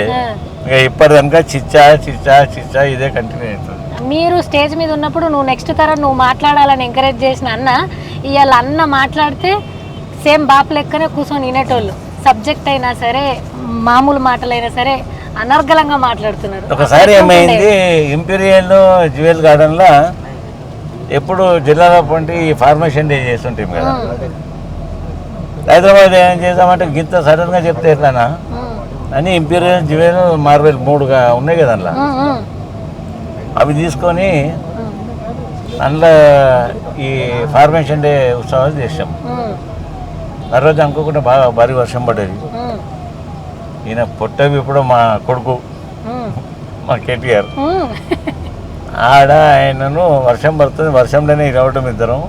ఇక ఇప్పటిదాకా చిచ్చా చిచ్చా చిచ్చా ఇదే కంటిన్యూ అవుతుంది. మీరు స్టేజ్ మీద ఉన్నప్పుడు నువ్వు నెక్స్ట్ తరం నువ్వు మాట్లాడాలని ఎంకరేజ్ చేసిన అన్న ఇవాళ అన్న మాట్లాడితే సేమ్ బాపు లెక్కనే కూర్చొని వినేటోళ్ళు. సబ్జెక్ట్ అయినా సరే మామూలు మాటలైనా సరే అనర్గళంగా మాట్లాడుతున్నారు. ఒకసారి ఏమైంది, ఇంపీరియల్ జ్యువెల్ గార్డెన్లో ఎప్పుడు జిల్లాలో పంటి ఫార్మేషన్ డే చేస్తుంటాం కదా. హైదరాబాద్ ఏం చేద్దామంటే గింత సడన్గా చెప్తే ఎట్లానా అని ఇంపీరియల్ జ్యువెల్ మార్బెల్ 3గా ఉన్నాయి కదా అందులో. అవి తీసుకొని అందులో ఈ ఫార్మేషన్ డే ఉత్సవాలు చేసాం. ఆ రోజు అనుకోకుండా బాగా భారీ వర్షం పడ్డది. ఈయన పొట్టవి ఇప్పుడు మా కొడుకు మా కేటీఆర్ ఆడ ఆయనను వర్షం పడుతుంది, వర్షంలోనే రావటం ఇద్దరం.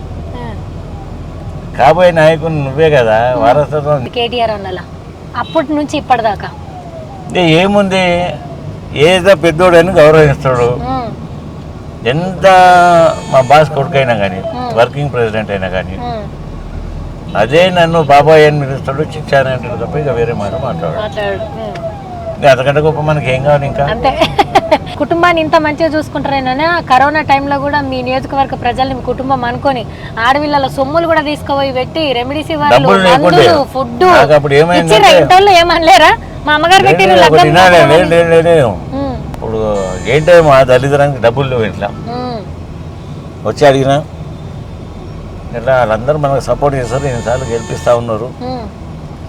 కాబోయే నాయకుడు నువ్వే కదా, వారసత్వం కేటీఆర్ అన్నలా అప్పటి నుంచి ఇప్పటిదాకా ఏముంది, ఏదో పెద్దోడని గౌరవిస్తాడు. ఎంత మా బాస్ కొడుకు అయినా కానీ, వర్కింగ్ ప్రెసిడెంట్ అయినా కానీ అదే నన్ను బాబాయ్ అని పిలుస్తాడు, చిచ్చాని అంటాడు తప్ప ఇక వేరే మాట మాట్లాడు. అంతకంటే గొప్ప మనకి ఏం కావాలి ఇంకా. అంతే. కుటుంబాన్ని ఇంత మంచిగా చూసుకుంటారేనా? కరోనా టైంలో కూడా మీ నియోజకవర్గ ప్రజల్ని మీ కుటుంబం అనుకొని ఆడవిళ్ళ సొమ్ములు కూడా తీసుకుపోయి పెట్టి రెమెడీసివర్ ఫుడ్ ఇంట్లో ఏమనలేరా? మా అమ్మగారు పెట్టిన ఇప్పుడు ఏంటో మా దళితురానికి డబ్బులు లేవు ఇంట్లో. వచ్చి అడిగినా ఇట్లా వాళ్ళందరూ మనకు సపోర్ట్ చేస్తారు, ఎన్నిసార్లు గెలిపిస్తూ ఉన్నారు,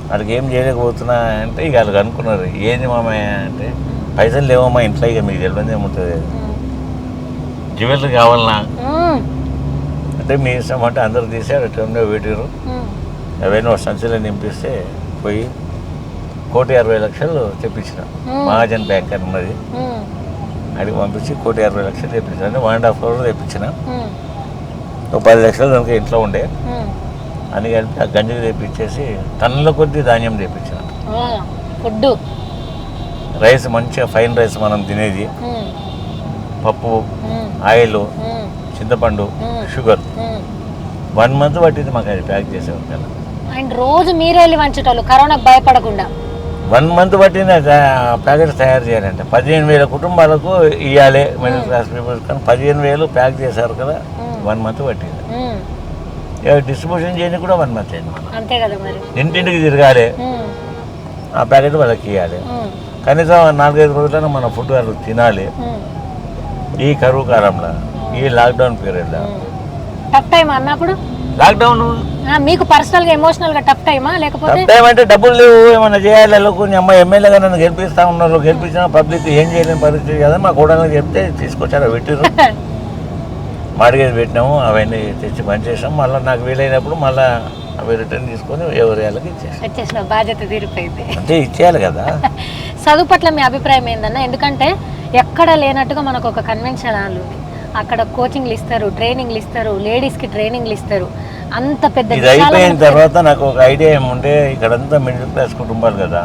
వాళ్ళకి ఏం చేయలేకపోతున్నా అంటే ఇక వాళ్ళకి అనుకున్నారు ఏంది మామయ్య అంటే పైసలు లేవమ్మా ఇంట్లో, ఇక మీకు తెలియదు ఏముంటుంది, జ్యువెలరీ కావాలన్నా అంటే మీ ఇష్టం అంటే అందరూ తీసి టైంలో పెట్టారు. అవన్నీ సంచులో నింపిస్తే పోయి 1,60,00,000 తెప్పించిన. మహాజన్ బ్యాంక్ అని ఉన్నది, అడిగి పంపించి 1,60,00,000 తెప్పించిన. అంటే 1.5 crore తెప్పించిన. 10 లక్షలు కనుక ఇంట్లో ఉండే అని కలిపి ఆ గంజికి తెప్పించేసి టన్నుల కొద్ది ధాన్యం తెప్పించిన. ఫుడ్ రైస్ మంచిగా ఫైన్ రైస్ మనం తినేది, పప్పు, ఆయిల్, చింతపండు, షుగర్ 1 month పట్టింది మాకు అది ప్యాక్ చేసేవారు కదా. అండ్ రోజు మీరే వెళ్ళి వంచేటోళ్ళు కరోనాకు భయపడకుండా. 1 month పట్టింది ప్యాకెట్స్ తయారు చేయాలంటే 15,000 కుటుంబాలకు ఇవ్వాలి మిడిల్ క్లాస్ పీపుల్స్. కానీ 15,000 ప్యాక్ చేశారు కదా, 1 month పట్టింది. డిస్ట్రిబ్యూషన్ చేయడానికి కూడా 1 month అయింది. అంతే కదా మరి. ఇంటింటికి తిరగాలి, ఆ ప్యాకెట్ వాళ్ళకి ఇవ్వాలి. కనీసం 4-5 రోజులైనా మన ఫుడ్ వాళ్ళు తినాలి. ఈ కరువు కాలంలో, ఈ లాక్డౌన్ పీరియడ్లో. టఫ్ టైం అన్నప్పుడు లాక్డౌన్ మీకు పర్సనల్ గా ఎమోషనల్ గా టఫ్ టైమా? లేకపోతే టఫ్ టైం అంటే డబ్బులు లేవు, ఏమన్నా చేయాలి. కొన్ని అమ్మ ఎమ్మెల్యేగా నన్ను గెలిపిస్తా ఉన్నారు, గెలిపించిన పబ్లిక్ ఏం చేయలేని పరిస్థితి కదా. మా కోడలు చెప్తే తీసుకొచ్చారు, పెట్టిరు, మార్గేజ్ పెట్టినాము, అవన్నీ తెచ్చి పనిచేసాం. మళ్ళీ నాకు వీలైనప్పుడు మళ్ళీ అవి రిటర్న్ తీసుకొని ఎవరి వాళ్ళకి ఇచ్చేసిన బాధ్యత తీరిపోయింది. అంటే ఇచ్చేయాలి కదా. చదువు పట్ల మీ అభిప్రాయం ఏందన్న? ఎందుకంటే ఎక్కడ లేనట్టుగా మనకు ఒక కన్వెన్షన్ హాల్ ఉంది, అక్కడ కోచింగ్లు ఇస్తారు, ట్రైనింగ్లు ఇస్తారు, లేడీస్కి ట్రైనింగ్లు ఇస్తారు. అంత పెద్ద ఇది అయిపోయిన తర్వాత నాకు ఒక ఐడియా ఏముంటే, ఇక్కడంతా మిడిల్ క్లాస్ కుటుంబాలు కదా,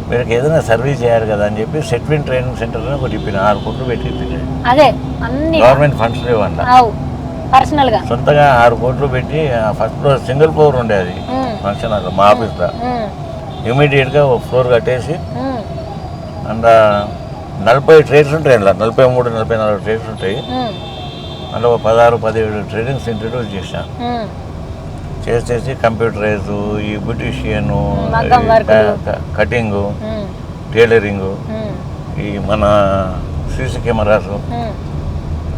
వీళ్ళకి ఏదైనా సర్వీస్ చేయాలి కదా అని చెప్పి సెట్విన్ ట్రైనింగ్ సెంటర్ ఒకటి 6 కోట్లు పెట్టి అదే అన్ని గవర్నమెంట్ ఫండ్స్ లేవంట, పర్సనల్ గా సొంతగా 6 కోట్లు పెట్టి ఫస్ట్ ఫ్లోర్ సింగిల్ ఫ్లోర్ ఉండేది ఫంక్షన్ హాల్ మా ఆఫీస్లో. ఇమీడియట్గా ఒక ఫ్లోర్ కట్టేసి అండ్ 40 ట్రేడ్స్ ఉంటాయి, అందులో 43-44 ట్రేడ్స్ ఉంటాయి. అందులో 16-17 ట్రైనింగ్స్ ఇంట్రడ్యూస్ చేశాను. చేసేసి కంప్యూటరైజ్, ఈ బ్యూటిషియను, కటింగు, టైలరింగు, ఈ మన సీసీ కెమెరాస్,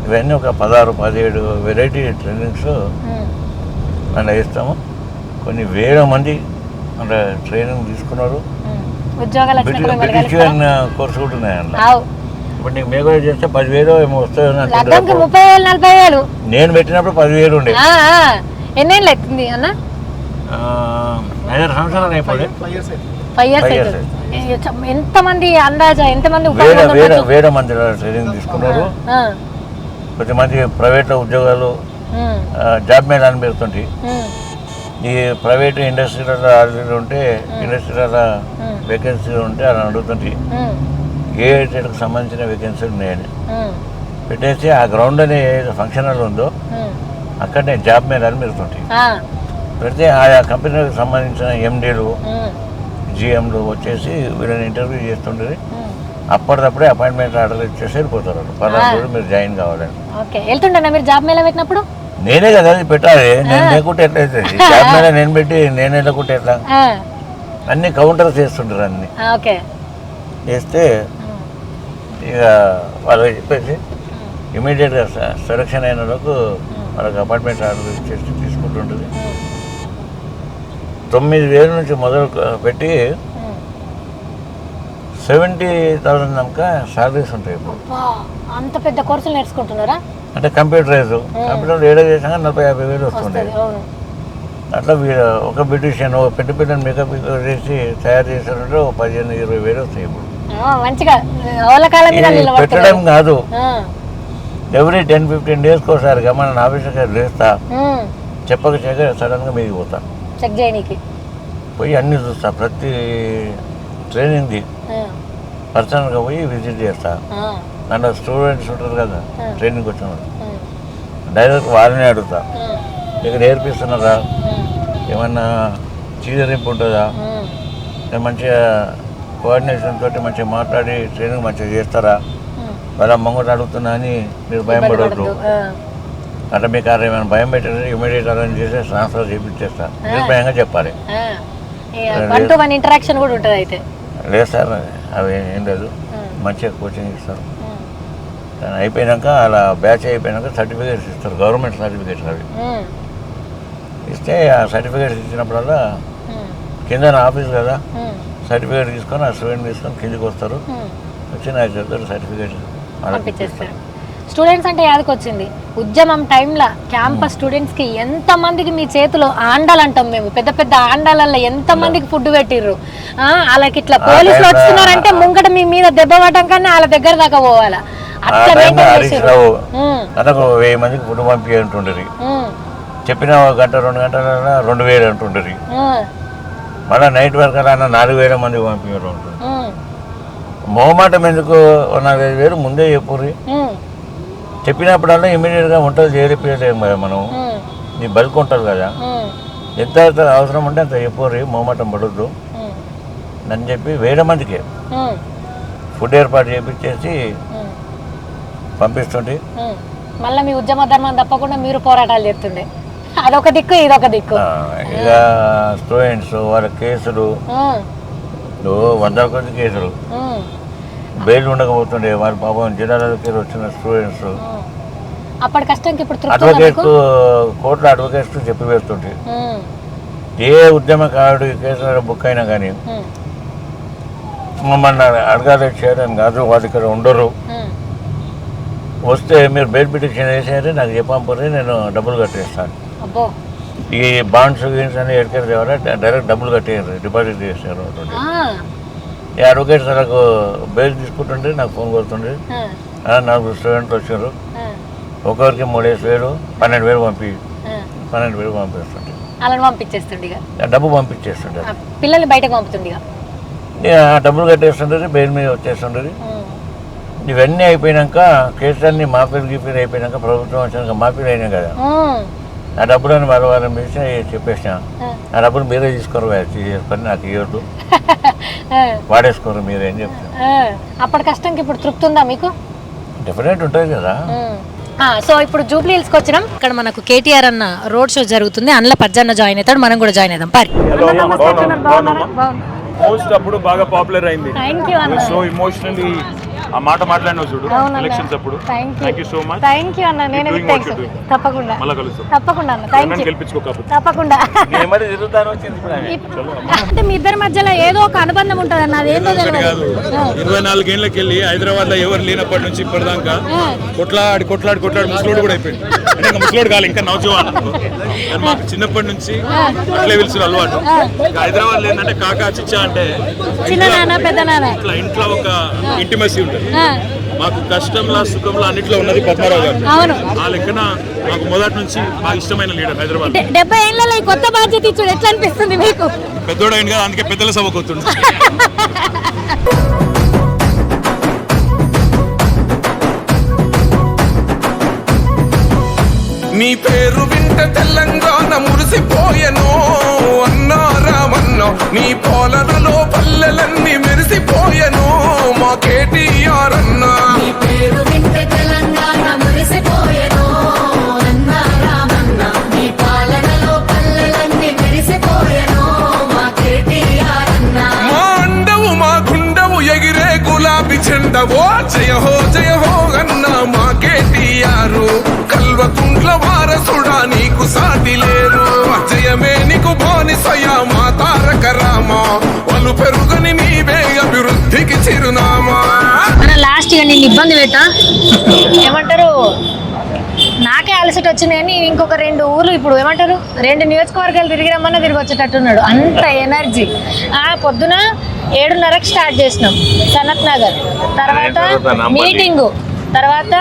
ఇవన్నీ ఒక 16-17 వెరైటీ ట్రైనింగ్స్ అలా ఇస్తాము. కొన్ని వేల మంది అంటే ట్రైనింగ్ తీసుకున్నారు. బ్యూటిషియన్ కోర్సు కూడా ఉన్నాయి అందులో. ఇప్పుడు నీకు మేకప్ చేస్తే 10,000 ఏమో వస్తాయి. నేను పెట్టినప్పుడు 10,000 ఉండే. ఎన్నేళ్ళు అవుతుంది అన్న? 5 సంవత్సరాలు అయిపోయి. 5 years. ఎంతమంది అందాజా ఎంతమంది వేరే మంది ట్రైనింగ్ తీసుకున్నారు. కొంతమంది ప్రైవేట్లో ఉద్యోగాలు జాబ్ మేళ అని పెడుతుంటే, ఈ ప్రైవేట్ ఇండస్ట్రీలలో ఆల్రెడీ ఉంటే ఇండస్ట్రీల వేకెన్సీలు ఉంటే అని అడుగుతుంటే గేటెడ్కి సంబంధించిన వేకెన్సీలు ఉన్నాయని పెట్టేసి ఆ గ్రౌండ్ అనే ఫంక్షన్ హాల్ ఉందో అక్కడనే జాబ్ మేళ అని పెడుతుంటాయి. పెడితే ఆయా కంపెనీలకు సంబంధించిన ఎండీలు, జిఎంలు వచ్చేసి వీళ్ళని ఇంటర్వ్యూ చేస్తుంటే అప్పటిదప్పుడే అపాయింట్మెంట్ ఆర్డర్ ఇచ్చేసి వెళ్ళిపోతారు. 14 రోజులు మీరు జాయిన్ కావాలని. వెళ్తుంటా మీరు జాబ్ మేళ పెట్టినప్పుడు? నేనే కదా అది పెట్టాలి, నేను లేకుంటే ఎట్లా అవుతుంది? జాబ్ మేళ నేను పెట్టి నేను వెళ్ళకుంటే ఎట్లా? అన్ని కౌంటర్స్ చేస్తుంటారు అన్ని. వేస్తే ఇక వాళ్ళకి చెప్పేసి ఇమీడియట్గా సెలక్షన్ అయిన వాళ్ళకు వాళ్ళకి అపార్ట్మెంట్ ఆర్డర్ ఇచ్చేసి తీసుకుంటుంటుంది. 9,000 నుంచి మొదలు పెట్టి 70,000 దాకా శాలరీస్ ఉంటాయి ఇప్పుడు. అంత పెద్ద కోర్సులు నేర్చుకుంటున్నారా? అంటే కంప్యూటరైజ్ కంప్యూటర్ ఏడా చేసినా 40,000-50,000 వస్తుంటాయి. అట్లా ఒక బ్యూటిషియన్ పెద్ద పెద్ద మేకప్ చేసి తయారు చేశారంటే 15,000-20,000 వస్తాయి ఇప్పుడు. మంచిగా పెట్టడం కాదు, ఎవ్రీ 10-15 డేస్కి ఒకసారి మన ఆఫీసర్గా లేస్తా చెప్పక సడన్గా మీది పోతా, చెక్ చేయడానికి పోయి అన్నీ చూస్తా, ప్రతి ట్రైనింగ్ది పర్సనల్గా పోయి విజిట్ చేస్తా. దాంట్లో స్టూడెంట్స్ ఉంటారు కదా ట్రైనింగ్కి వచ్చిన వాళ్ళు, డైరెక్ట్ వాళ్ళని అడుగుతా, ఇక్కడ నేర్పిస్తున్నారా, ఏమన్నా చీదరింపు ఉంటుందా, మంచిగా కోఆర్డినేషన్ తోటి మంచిగా మాట్లాడి ట్రైనింగ్ మంచిగా చేస్తారా, వాళ్ళ మంగళ అడుగుతున్నా అని మీరు భయం పడవద్దు. అట్లా మీకు ఏమైనా భయం పెట్టారు ఇమీడియట్ అరేంజ్ చేసి ట్రాన్స్ఫర్ చేయించేస్తా, నిర్భయంగా చెప్పాలి. ఇంటరాక్షన్ కూడా ఉంటుంది అయితే? లేదు సార్, అవి ఏం లేదు, మంచిగా కోచింగ్ ఇస్తారు. అయిపోయినాక అలా బ్యాచ్ అయిపోయినాక సర్టిఫికేట్స్ ఇస్తారు, గవర్నమెంట్ సర్టిఫికేట్స్ అవి ఇస్తే ఆ సర్టిఫికేట్స్ ఇచ్చినప్పుడల్లా కింద ఆఫీస్ కదా సర్టిఫికేట్ తీసుకొని ఆ స్టూడెంట్ తీసుకొని కిందికి వస్తారు, వచ్చి నాకు చెప్తారు సర్టిఫికేట్ పంపించేస్తారు. స్టూడెంట్స్ అంటే యాదకి వచ్చింది, ఉద్యమం టైంలో క్యాంపస్ స్టూడెంట్స్కి ఎంతమందికి మీ చేతిలో ఆండాలు అంటాం మేము, పెద్ద పెద్ద ఆండాలలో ఎంతమందికి ఫుడ్ పెట్టిర్రు. వాళ్ళకి ఇట్లా పోలీసులు వస్తున్నారంటే ముంగట మీ మీద దెబ్బ పడటం కన్నా వాళ్ళ దగ్గర దాకా పోవాలా. హరీష్ రావు తనకు 1000 మందికి ఫుడ్ పంపి అంటుండేది, చెప్పిన 1 గంట 2 గంటల 2,000 అంటుండేది, మళ్ళీ నైట్ వర్క్ అలా 4,000 మందికి పంపించారు ఉంటుంది. మొహమాటం ఎందుకు 4,000 ముందే చెప్పుర్రి, చెప్పినప్పుడల్లా ఇమీడియట్గా వంటలు చేరిపోయలేము కదా మనం, నీ బల్క్ ఉంటుంది కదా, ఎంత అవసరం ఉంటే అంత చెప్పుర్రి, మొహమాటం పడద్దు అని చెప్పి 1000 మందికి ఫుడ్ ఏర్పాటు చేపించేసి పంపిస్తుంటే మళ్ళీ మీ ఉద్యమ ధర్మం తప్పకుండా మీరు పోరాటాలు చేస్తుండే, అదొక దిక్కు ఇదొక దిక్కు. ఇక స్టూడెంట్స్ వాళ్ళ కేసులు 100 కొద్ది కేసులు బెయిల్ ఉండకపోతుండే, వాళ్ళ పాపం జిల్లాల దగ్గర వచ్చిన స్టూడెంట్స్ అప్పటి కష్టంకి ఇప్పుడు అడ్వకేట్స్ కోర్టులో అడ్వకేట్స్ చెప్పి వేస్తుంటే ఏ ఉద్యమకారుడు కేసులో బుక్ అయినా కానీ మమ్మల్ని అడగాలి చేయడం కాదు, వాళ్ళు ఇక్కడ ఉండరు, వస్తే మీరు బెయిల్ పిటిషన్ వేసారే నాకు చెప్పంపరే నేను డబ్బులు కట్టేస్తాను. ఈ బాండ్స్ గీన్స్ అని ఎక్కడికి తేవారా డైరెక్ట్ డబ్బులు కట్టేయారు, డిపాజిట్ చేశారు. ఈ అడ్వకేట్స్ వాళ్ళకు బెయిల్ తీసుకుంటుంటే నాకు ఫోన్ కొడుతుండే, 4 స్టూడెంట్లు వచ్చారు, ఒక్కొక్కరికి 3,000 12,000 12,000 పంపిస్తుంటే పంపించేస్తుండే, డబ్బు పంపించేస్తుండే, పిల్లల్ని బయటకు పంపుతుండే, డబ్బులు కట్టేస్తుండేది, బెయిల్ మీద వచ్చేస్తుండేది. ఇవన్నీ అయిపోయినాక కేసులన్నీ మాఫీలు గీఫీలు అయిపోయినాక ప్రభుత్వం వచ్చినాక మాఫీలు అయినాయి కదా, ఆ డబ్బులని వాళ్ళని పిలిచి చెప్పేసిన, ఆ డబ్బులు మీరే తీసుకోరు చేసుకొని నాకు ఇవ్వద్దు, వాడేసుకోరు మీరే అని చెప్తాను. అప్పటి కష్టంకి ఇప్పుడు తృప్తి ఉందా మీకు? డెఫినెట్ ఉంటుంది కదా. సో ఇప్పుడు జూబ్లీ హిల్స్కి వచ్చినాం, ఇక్కడ మనకు కేటీఆర్ అన్న రోడ్ షో జరుగుతుంది, అందులో పజ్జన్న జాయిన్ అవుతాడు, మనం కూడా జాయిన్ అవుదాం. పరి పోస్ట్ అప్పుడు బాగా పాపులర్ అయింది, థ్యాంక్ యూ అన్న, సో ఇమోషనల్లీ ఆ మాట మాట్లాడినావు చూడు ఎలక్షన్స్ అప్పుడు. Thank you so much. Thank you అన్న, నేను తప్పకుండా మళ్ళీ కలుస్తాం, తప్పకుండా అన్న, థ్యాంక్ యూ, గెలిపించుకోకపోతే తప్పకుండా. అంటే మీ ఇద్దరి మధ్యలో ఏదో ఒక అనుబంధం ఉంటుంది అన్న, అదేంటో తెలియదు. 24 ఏళ్ళకి వెళ్ళి హైదరాబాద్ లో ఎవరు లేనప్పటి నుంచి ఇప్పటిదాకా కొట్లాడి ముసలోడు కూడా అయిపోయింది. అంటే ఇంకా ముసలోడు కాదు, ఇంకా నౌజవాన్. మాకు చిన్నప్పటి నుంచి అట్లే పిలుచుడు అలవాటు. హైదరాబాద్ లేదంటే కాకా చిచ్చా అంటే చిన్న నాన్న పెద్ద నాన్న ఇంట్లో ఒక ఇంటిమసీ ఉంటుంది. మాకు కష్టంలో సుఖంలో అన్నిట్లో ఉన్నది పద్మారావు గారు. అవును, ఆ లెక్కన మాకు మొదటి నుంచి బాగా ఇష్టమైన లీడర్ హైదరాబాద్. 70 ఏళ్ళలో ఈ కొత్త బాధ్యత ఇచ్చుడు ఎట్లా అనిపిస్తుంది మీకు? పెద్దోడు అయింది కదా, అందుకే పెద్దల సభ కొత్తుంది. నీ పేరు వింటే తెలంగాణ మురిసిపోయెను అన్నా రామన్నా, నీ పోలలలో పల్లెలన్నీ మెరిసిపోయెను మా కేటీఆర్ అన్నా. నీ పేరు వింటే తెలంగాణ మురిసిపోయెను అన్నా రామన్నా, నీ పాలనలో పల్లెలన్నీ మెరిసిపోయెను మా కేటీఆర్ అన్నా. మా అండవు మా గుండవు ఎగిరే జయ హో అన్న మా కేటీఆర్ కల్వకుంట్ల వారసుడా నీకు సాటి లేరు జయమే నీకు బానిసయ మా తారక రామ వాళ్ళు పెరుగని నీవే అభివృద్ధికి చిరునామా. మన లాస్ట్ ఇక నేను ఇబ్బంది పెట్టా ఏమంటారు, నాకే అలసట వచ్చింది కానీ ఇంకొక 2 ఊర్లు ఇప్పుడు ఏమంటారు 2 నియోజకవర్గాలు తిరిగి రమ్మన్నా తిరిగి వచ్చేటట్టున్నాడు, అంత ఎనర్జీ. పొద్దున 7:30కి స్టార్ట్ చేసినాం సనత్ నగర్, తర్వాత మీటింగు, తర్వాత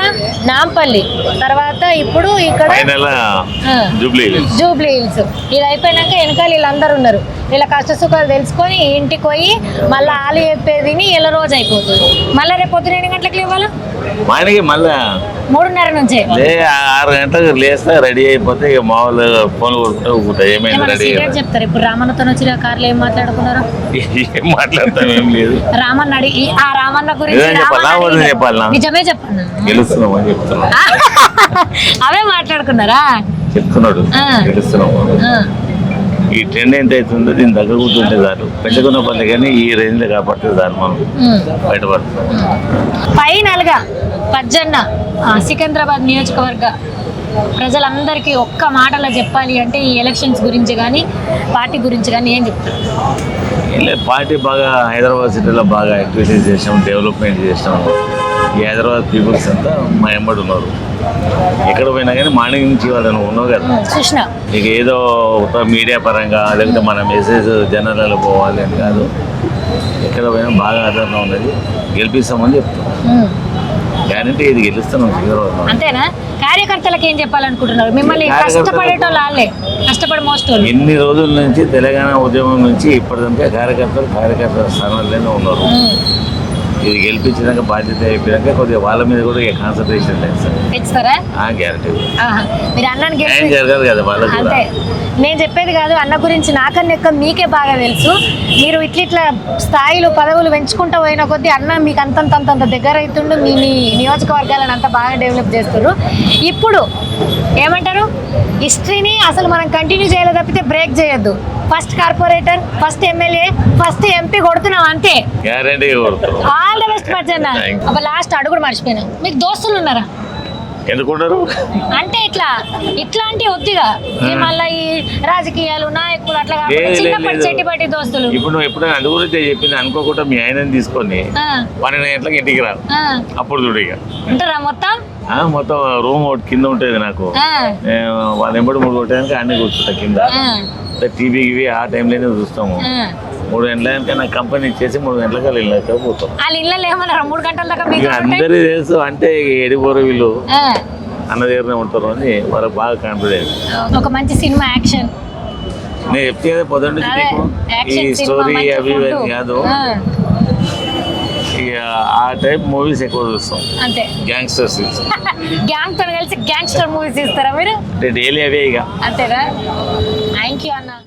నాంపల్లి, తర్వాత ఇప్పుడు ఇక్కడ జూబ్లీ హిల్స్. ఇది అయిపోయినాక వెనకాల వీళ్ళందరూ ఉన్నారు, వీళ్ళ కష్ట సుఖాలు తెలుసుకొని ఇంటికి పోయి మళ్ళీ ఆలు చెప్పేది ఇలా రోజు అయిపోతుంది. మళ్ళీ రేపు పొద్దున 8 గంటలకు లేవాలా, ఆయనకి మళ్ళా 3:30 నుంచే 6 గంటలకు లేస్తే రెడీ అయిపోతే ఇక మామూలు ఫోన్ కొడుకుంటూ ఏమైంది రెడీ చెప్తారు. ఇప్పుడు రామన్నతో వచ్చిన కార్లో ఏం మాట్లాడుకున్నారు, ఏం మాట్లాడతాం ఏం లేదు. రామన్న అడిగి ఆ రామన్న గురించి చెప్పాలా నిజమే చెప్పండి గెలుస్తున్నాం అని చెప్తున్నాం, అవే మాట్లాడుకున్నారా చెప్తున్నాడు గెలుస్తున్నాము. ఈ ట్రెండ్ ఎంత అవుతుందో దీని దగ్గర కూర్చుంటే చాలు, పెంచుకున్న పనులు కానీ ఈ రేంజ్ లో కాపాడితే చాలు మనం బయటపడుతున్నాం. ఫైనల్గా పజ్జన్న సికింద్రాబాద్ నియోజకవర్గ ప్రజలందరికీ ఒక్క మాటలో చెప్పాలి అంటే ఈ ఎలక్షన్స్ గురించి కానీ పార్టీ గురించి కానీ ఏం చెప్తారు? పార్టీ బాగా హైదరాబాద్ సిటీలో బాగా యాక్టివిటీస్ చేసాం, డెవలప్మెంట్ చేసాం. ఈ హైదరాబాద్ పీపుల్స్ అంతా మా ఎంబడి ఉన్నారు, ఎక్కడ పోయినా కానీ మార్నింగ్ నుంచి వాళ్ళని ఉన్నావు కదా చూసిన. ఇక ఏదో ఒక మీడియా పరంగా లేకపోతే మన మెసేజ్ జనాలలో పోవాలి అని కాదు, ఎక్కడ పోయినా బాగా ఆదరణ ఉన్నది, గెలిపిస్తామని చెప్తున్నాం. గ్యారంటీ ఇది గెలుస్తున్నాం హైదరాబాద్. అంతేనా? కార్యకర్తలకు ఏం చెప్పాలనుకుంటున్నారు? మిమ్మల్ని కష్టపడేటోళ్ళే కష్టపడి మోస్టోళ్ళు ఎన్ని రోజుల నుంచి తెలంగాణ ఉద్యమం నుంచి ఇప్పటిదంటే కార్యకర్తల స్థానాల్లోనే ఉన్నారు. ఇది గెలిపించినాక బాధ్యత అయిపోయాక కొద్దిగా వాళ్ళ మీద కూడా కాన్సన్ట్రేషన్ లేదు సార్. ఇస్తారా? గ్యారంటీ మీరు అన్నాను జరగదు కదా వాళ్ళకి. అంతే, నేను చెప్పేది కాదు, అన్న గురించి నాకన్నా ఎక్కువ మీకే బాగా తెలుసు. మీరు ఇట్లా స్థాయిలు పదవులు పెంచుకుంటూ పోయిన కొద్దీ అన్న మీకు అంతంత దగ్గర అవుతుండు, మీ నియోజకవర్గాలను అంత బాగా డెవలప్ చేస్తారు. ఇప్పుడు ఏమంటారు, హిస్టరీని అసలు మనం కంటిన్యూ చేయలేదు తప్పితే బ్రేక్ చేయొద్దు. First corporator, first MLA, first MP కొడుతున్నాం అంతే. గ్యారంటీ ఆల్ ది బెస్ట్ పచ్చన్న. అబ్బా లాస్ట్ అడుగుడు మర్చిపోయినా, మీకు దోస్తులు ఉన్నారా? ఎందుకుంటారు అంటే ఇట్లాంటి ఒత్తిగా మళ్ళీ ఈ రాజకీయాలు నాయకులు అట్లా చిన్నప్పటి చెట్టిపట్టి దోస్తులు. ఇప్పుడు నువ్వు ఎప్పుడైనా అందు గురించి చెప్పింది అనుకోకుండా మీ ఆయనని తీసుకొని 12 గంటలకు ఇంటికి రా, అప్పుడు చూడు ఇక ఉంటారా మొత్తం రూమ్ ఒకటి కింద ఉంటుంది నాకు, వాళ్ళ ఎంబడి 3 కొట్టడానికి అన్నీ కూర్చుంటా కింద. టీవీ గివి ఆ టైంలోనే చూస్తాము. 3 గంటల నాకు కంపెనీ ఇచ్చేసి 3 గంటలకు వెళ్ళాక పోతాం. వాళ్ళు ఇళ్ళలో ఏమన్నారు 3 గంటల దాకా? అందరూ తెలుసు, అంటే ఎడిపోరు వీళ్ళు అన్న దగ్గరనే ఉంటారు అని వాళ్ళకి బాగా కాన్ఫిడెన్స్. ఒక మంచి సినిమా యాక్షన్ నేను చెప్తే కదా పొద్దున్న ఈ స్టోరీ అవి కాదు, ఇక ఆ టైప్ మూవీస్ ఎక్కువ చూస్తాం. అంతే, గ్యాంగ్స్టర్స్ గ్యాంగ్ తో కలిసి గ్యాంగ్స్టర్ మూవీస్ ఇస్తారా మీరు? అంటే డైలీ అవే ఇక. అంతేనా? థ్యాంక్ యూ అన్న.